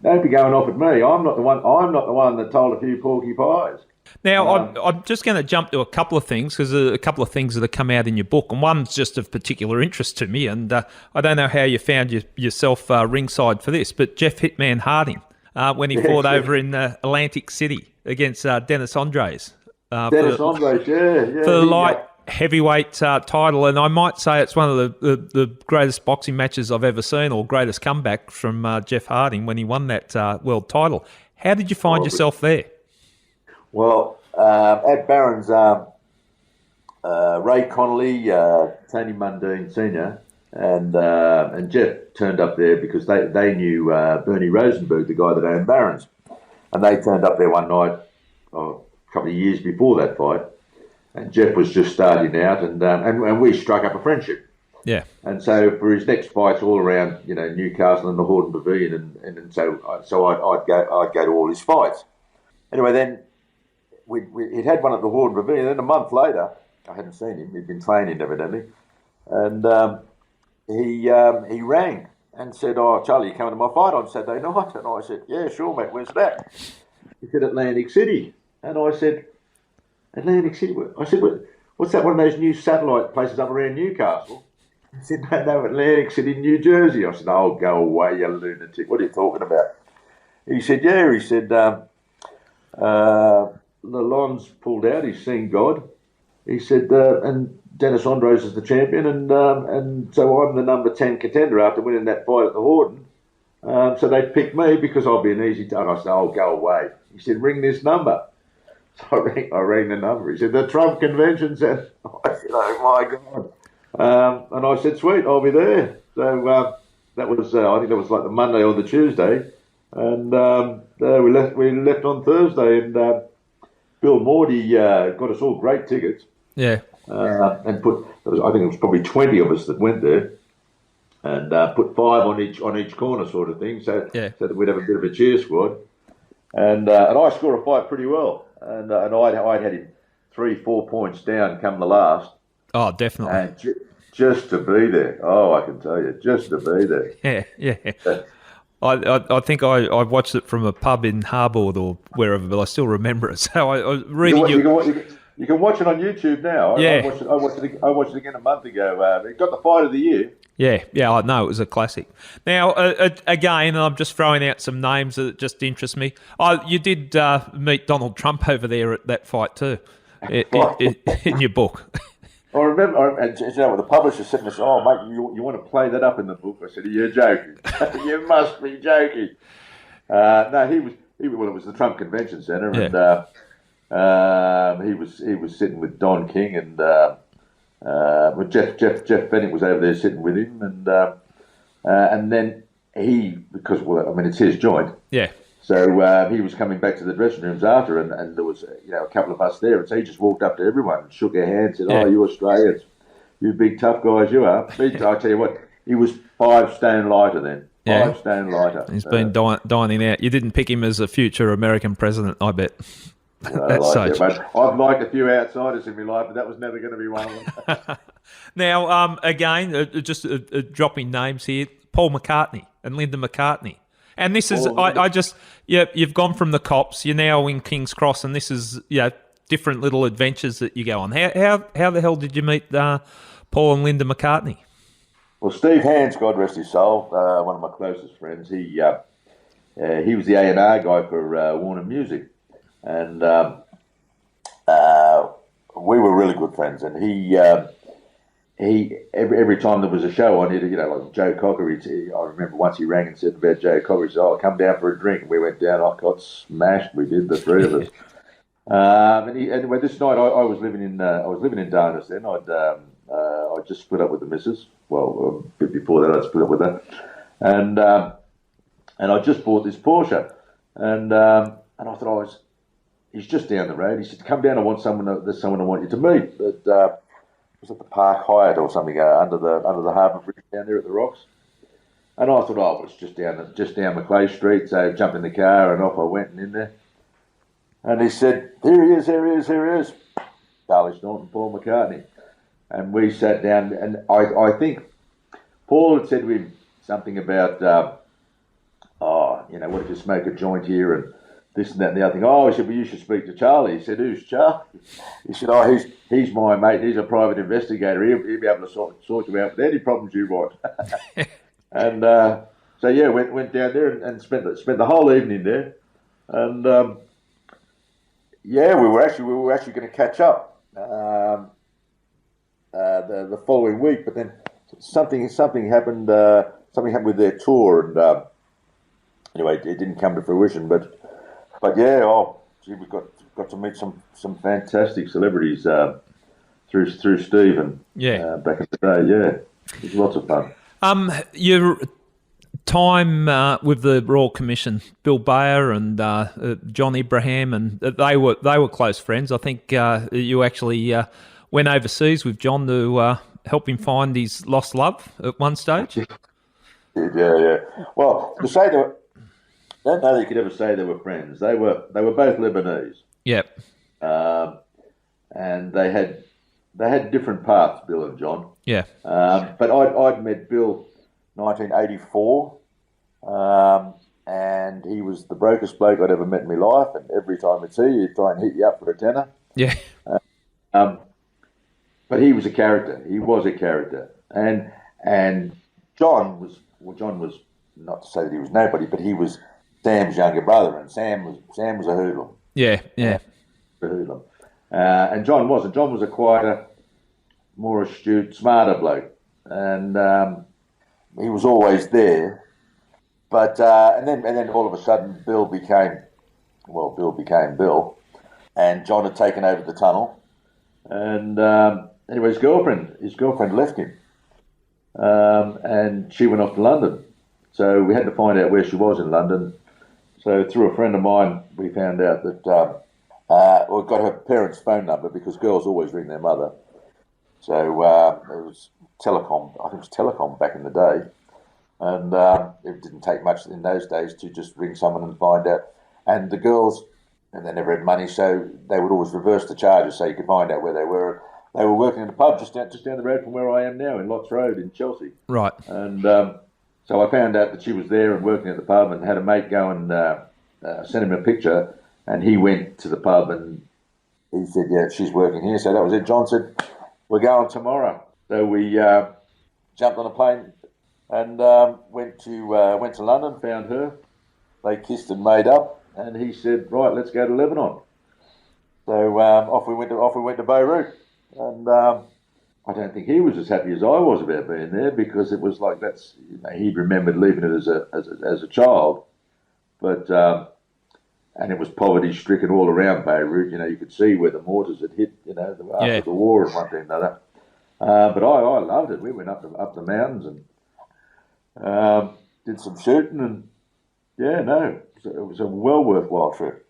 don't be going off at me. I'm not the one that told a few porky pies. Now, I'm just going to jump to a couple of things, because a couple of things that have come out in your book, and one's just of particular interest to me, and I don't know how you found yourself ringside for this, but Jeff Hitman Harding, when he fought over in Atlantic City against Dennis Andres. Dennis Andres, yeah. For the light heavyweight title, and I might say it's one of the greatest boxing matches I've ever seen, or greatest comeback from Jeff Harding when he won that world title. How did you find yourself there? Well, at Barron's, Ray Connolly, Tony Mundine Sr., and Jeff turned up there because they knew Bernie Rosenberg, the guy that owned Barron's, and they turned up there one night, a couple of years before that fight, and Jeff was just starting out, and we struck up a friendship. Yeah. And so for his next fights all around, Newcastle and the Hordern Pavilion, and so I'd go to all his fights. Anyway, then he'd had one at the Hordern Pavilion. Then a month later, I hadn't seen him. He'd been training evidently, and he rang and said, "Oh, Charlie, you coming to my fight on Saturday night?" And I said, "Yeah, sure, mate. Where's that?" He said, "Atlantic City." And I said, "Atlantic City?" I said, "What's that? One of those new satellite places up around Newcastle?" He said, "No, Atlantic City, New Jersey." I said, "Oh, go away, you lunatic. What are you talking about?" He said, "Yeah." He said, "Lalonde's pulled out. He's seen God." He said, "And Dennis Andres is the champion, and so I'm the number 10 contender after winning that fight at the Hordern. So they picked me because I'll be an easy target." I said, "Oh, go away." He said, "Ring this number." So I rang the number. He said, "The Trump Convention Centre." I said, "Oh my God." And I said, "Sweet, I'll be there." So that was, I think that was like the Monday or the Tuesday. And we left on Thursday, and Bill Morty got us all great tickets. Yeah. And I think it was probably 20 of us that went there, and put 5 on each corner, sort of thing, so that we'd have a bit of a cheer squad. And I scored a fight pretty well, and I'd had him 3-4 points down come the last. Oh, definitely. And just to be there, I can tell you, just to be there. Yeah. I think I watched it from a pub in Harbord or wherever, but I still remember it. So I was reading You can watch it on YouTube now. Yeah. I watched it again a month ago. It got the fight of the year. Yeah, I know it was a classic. Now, again, I'm just throwing out some names that just interest me. You did meet Donald Trump over there at that fight too, in your book. I remember, and the publisher said to me, "Oh, mate, you want to play that up in the book?" I said, "You're joking. You must be joking." No, he was. Well, it was the Trump Convention Centre, and he was sitting with Don King, and Jeff Fennick was over there sitting with him, and then because it's his joint. Yeah. So he was coming back to the dressing rooms after, and there was a couple of us there, and so he just walked up to everyone and shook our hands, said, "Oh, you Australians, you big tough guys, you are." I tell you what, he was 5 stone lighter then. 5 stone lighter. He's been dining out. You didn't pick him as a future American president, I bet. I've liked a few outsiders in my life, but that was never going to be one of them. Now, again, just dropping names here: Paul McCartney and Linda McCartney. And this is, you've gone from the Cops, you're now in King's Cross, and this is, different little adventures that you go on. How the hell did you meet Paul and Linda McCartney? Well, Steve Hands, God rest his soul, one of my closest friends, he was the A&R guy for Warner Music, and we were really good friends, and he every time there was a show on, like Joe Cocker, I remember once he rang and said about Joe Cocker, he said, "Oh, come down for a drink." And we went down, I got smashed, we did, the 3 of us. Anyway, this night I was living in Darnus then. I just split up with the missus. Well, a bit before that I'd split up with her. And I just bought this Porsche. And I thought, he's just down the road. He said, "Come down, there's someone I want you to meet." But was at the Park Hyatt or something under the Harbour Bridge down there at the Rocks, and I thought, it's just down Macleay Street. So I jumped in the car and off I went and in there. And he said, "Here he is, Charlie Staunton, Paul McCartney." And we sat down, and I think Paul had said to him something about, what if you smoke a joint here and this and that and the other thing. He said, "Well, you should speak to Charlie." He said, "Who's Charlie?" He said, he's my mate. He's a private investigator. He'll be able to sort you out with any problems you want." And went down there and spent the whole evening there. And Yeah, we were actually going to catch up the following week, but then something happened. Something happened with their tour, and anyway, it didn't come to fruition. But yeah, gee, we got to meet some fantastic celebrities through Steve and back in the day. Yeah, it was lots of fun. Your time with the Royal Commission, Bill Bayer and John Ibrahim, and they were close friends. I think you actually went overseas with John to help him find his lost love at one stage. Yeah. Well, to say I don't know that you could ever say they were friends. They were both Lebanese. Yep. And they had different paths, Bill and John. Yeah. But I'd met Bill 1984, and he was the brokest bloke I'd ever met in my life. And every time I'd see you, he'd try and hit you up for a tenner. Yeah. But he was a character. He was a character, and John was not to say that he was nobody, but he was Sam's younger brother, and Sam was a hoodlum. Yeah. A hoodlum. And John wasn't. John was a quieter, more astute, smarter bloke, and he was always there. But and then all of a sudden, Bill became Bill, and John had taken over the tunnel, and anyway, his girlfriend left him, and she went off to London. So we had to find out where she was in London. So through a friend of mine, we found out that we got her parents' phone number because girls always ring their mother. So it was telecom. I think it was telecom back in the day, and it didn't take much in those days to just ring someone and find out. And the girls, and they never had money, so they would always reverse the charges so you could find out where they were. They were working in a pub just down the road from where I am now, in Lotts Road in Chelsea. Right. And so I found out that she was there and working at the pub, and had a mate go and send him a picture, and he went to the pub and he said, yeah, she's working here. So that was it. John said, we're going tomorrow. So we jumped on a plane and went to London, found her. They kissed and made up, and he said, right, let's go to Lebanon. So off we went to Beirut. And I don't think he was as happy as I was about being there, because it was like he remembered leaving it as a child, but and it was poverty stricken all around Beirut. You could see where the mortars had hit. After the war and one thing and another. But I loved it. We went up the mountains and did some shooting, and it was a well worthwhile trip.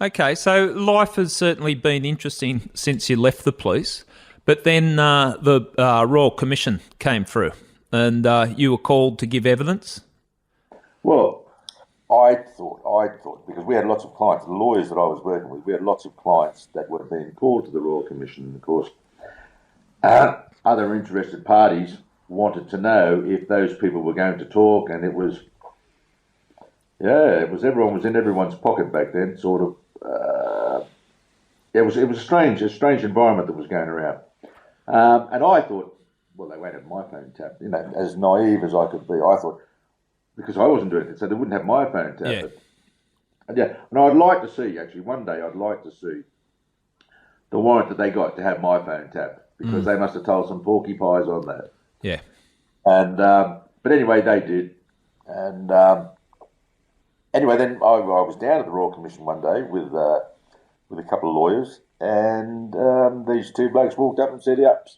Okay, so life has certainly been interesting since you left the police, but then the Royal Commission came through, and you were called to give evidence? Well, I thought, because we had lots of clients, the lawyers that I was working with, we had lots of clients that were being called to the Royal Commission, and of course, other interested parties wanted to know if those people were going to talk, and it was everyone was in everyone's pocket back then, sort of. It was a strange environment that was going around, and I thought, well, they won't have my phone tapped. As naive as I could be, I thought, because I wasn't doing it, so they wouldn't have my phone tapped. Yeah. And I'd like to see, actually, one day I'd like to see the warrant that they got to have my phone tapped, because they must have told some porcupines on that. Yeah. And but anyway, they did, and. Anyway, then I was down at the Royal Commission one day with a couple of lawyers, and these two blokes walked up and said, "Yep,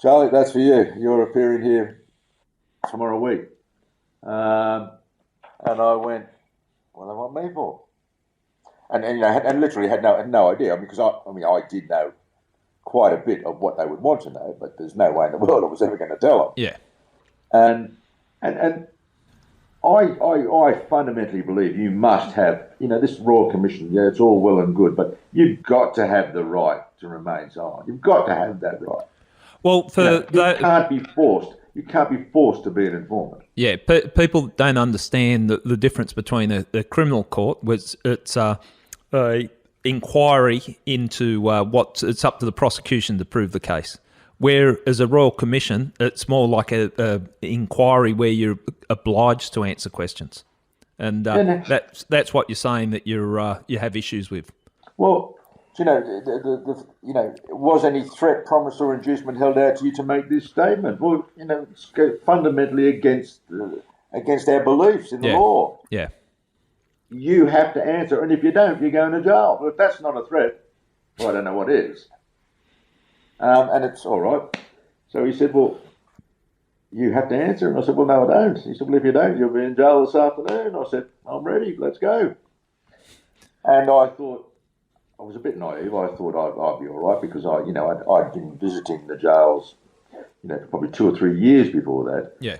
Charlie, that's for you. You're appearing here tomorrow week." And I went, "What do they want me for?" And literally had no idea, because I did know quite a bit of what they would want to know, but there's no way in the world I was ever going to tell them. Yeah. And I fundamentally believe you must have, this Royal Commission, it's all well and good, but you've got to have the right to remain silent. You've got to have that right. Well, you can't be forced. You can't be forced to be an informant. Yeah, people don't understand the difference between a criminal court, which it's a inquiry into it's up to the prosecution to prove the case. Whereas a Royal Commission, it's more like a inquiry where you're obliged to answer questions. And that's what you're saying that you have issues with. Well, was any threat, promise, or inducement held out to you to make this statement? Well, it's fundamentally against our beliefs in the law. Yeah. You have to answer, and if you don't, you're going to jail. Well, if that's not a threat, well, I don't know what is. And it's all right. So he said, well, you have to answer. And I said, well, no, I don't. He said, well, if you don't, you'll be in jail this afternoon. I said, I'm ready. Let's go. And I thought, I was a bit naive. I thought I'd be all right because I'd been visiting the jails, for probably 2 or 3 years before that. Yeah.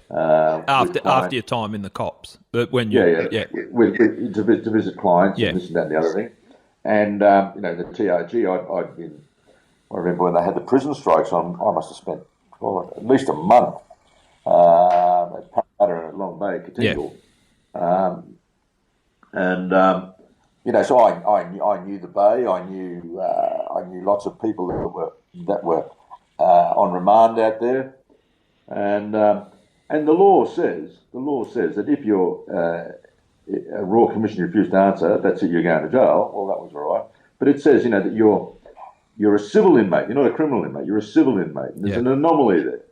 After your time in the cops, but when you to visit clients and this and that and the other thing, and the TRG, I'd been. I remember when they had the prison strikes on. I must have spent at least a month at Parramatta and Long Bay, Cathedral, so I knew the Bay. I knew lots of people that were on remand out there, and the law says that if you're a Royal Commission refused to answer, that's it. You're going to jail. Well, that was all right, but it says that you're a civil inmate. You're not a criminal inmate. You're a civil inmate. And there's an anomaly there,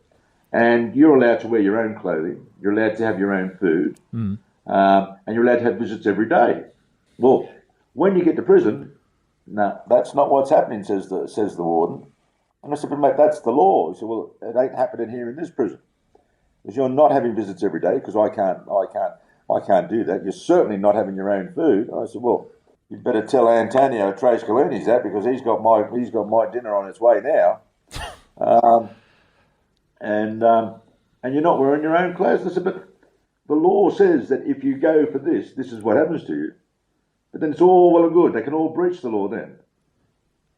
and you're allowed to wear your own clothing. You're allowed to have your own food, and you're allowed to have visits every day. Well, when you get to prison, no, that's not what's happening, says the warden. And I said, but mate, that's the law. He said, well, it ain't happening here in this prison. Because you're not having visits every day, because I can't do that. You're certainly not having your own food. And I said, well, you better tell Antonio Trace Coloni's that, because he's got my dinner on its way now. And you're not wearing your own clothes. I said, but the law says that if you go for this is what happens to you. But then it's all well and good. They can all breach the law then.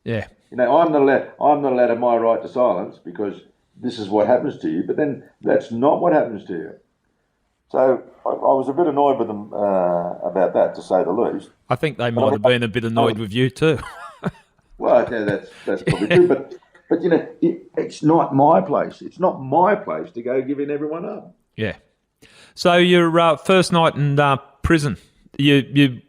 Yeah. I'm not allowed to have my right to silence because this is what happens to you. But then that's not what happens to you. So I was a bit annoyed with them about that, to say the least. I think they might have been a bit annoyed with you too. Well, yeah, that's probably true. But it's not my place. It's not my place to go giving everyone up. Yeah. So your first night in prison, you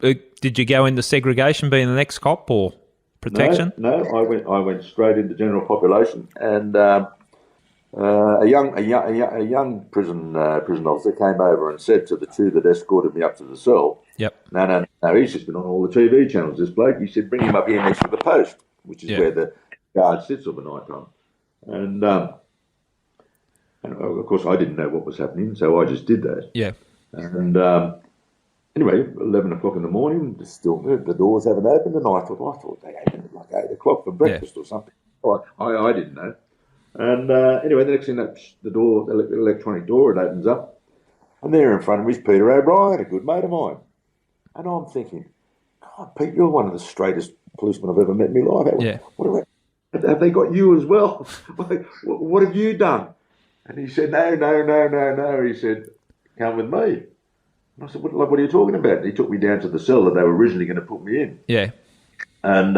did you go into segregation, being an ex-cop, or protection? No, I went straight into general population, and a young prison officer came over and said to the two that escorted me up to the cell, "Yep, no, he's just been on all the TV channels. This bloke," he said, "bring him up here next to the post, which is where the guard sits over night time." And of course, I didn't know what was happening, so I just did that. Yeah, and. Anyway, 11 o'clock in the morning, the doors haven't opened, and I thought they opened at like 8 o'clock for breakfast or something. I didn't know. And anyway, the next thing, the electronic door, it opens up, and there in front of me is Peter O'Brien, a good mate of mine. And I'm thinking, God, Pete, you're one of the straightest policemen I've ever met in my life. Yeah. Have they got you as well? What have you done? And he said, no. He said, come with me. And I said, what are you talking about? And he took me down to the cell that they were originally going to put me in. Yeah. And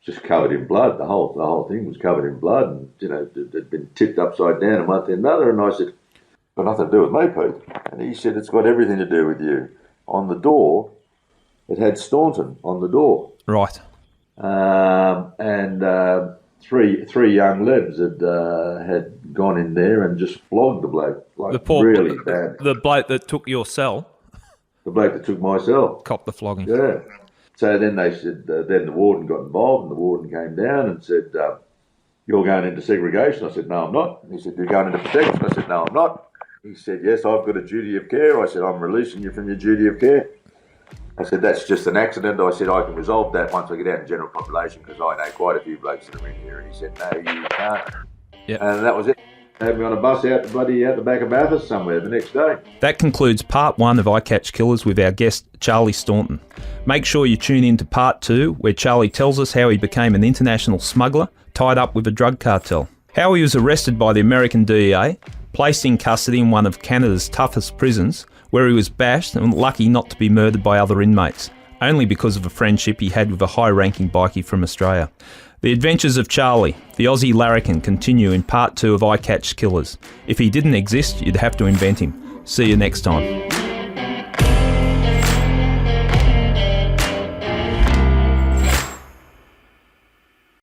just covered in blood. The whole thing was covered in blood, and it had been tipped upside down and one thing and another. And I said, got nothing to do with me, Pete. And he said, it's got everything to do with you. On the door, it had Staunton on the door. Right. And three young lads had gone in there and just flogged the bloke, really bad. The bloke that took your cell? The bloke that took my cell. Copped the flogging. Yeah. So then they said, then the warden got involved, and the warden came down and said, you're going into segregation. I said, no, I'm not. And he said, you're going into protection. I said, no, I'm not. He said, yes, I've got a duty of care. I said, I'm releasing you from your duty of care. I said, that's just an accident. I said, I can resolve that once I get out in general population, because I know quite a few blokes that are in here. And he said, no, you can't. Yep. And that was it. They had me on a bus out the back of Bathurst somewhere the next day. That concludes part 1 of iCatch Killers with our guest, Charlie Staunton. Make sure you tune in to part 2, where Charlie tells us how he became an international smuggler tied up with a drug cartel, how he was arrested by the American DEA, placed in custody in one of Canada's toughest prisons, where he was bashed and lucky not to be murdered by other inmates, only because of a friendship he had with a high-ranking bikie from Australia. The adventures of Charlie, the Aussie larrikin, continue in part 2 of iCatch Killers. If he didn't exist, you'd have to invent him. See you next time.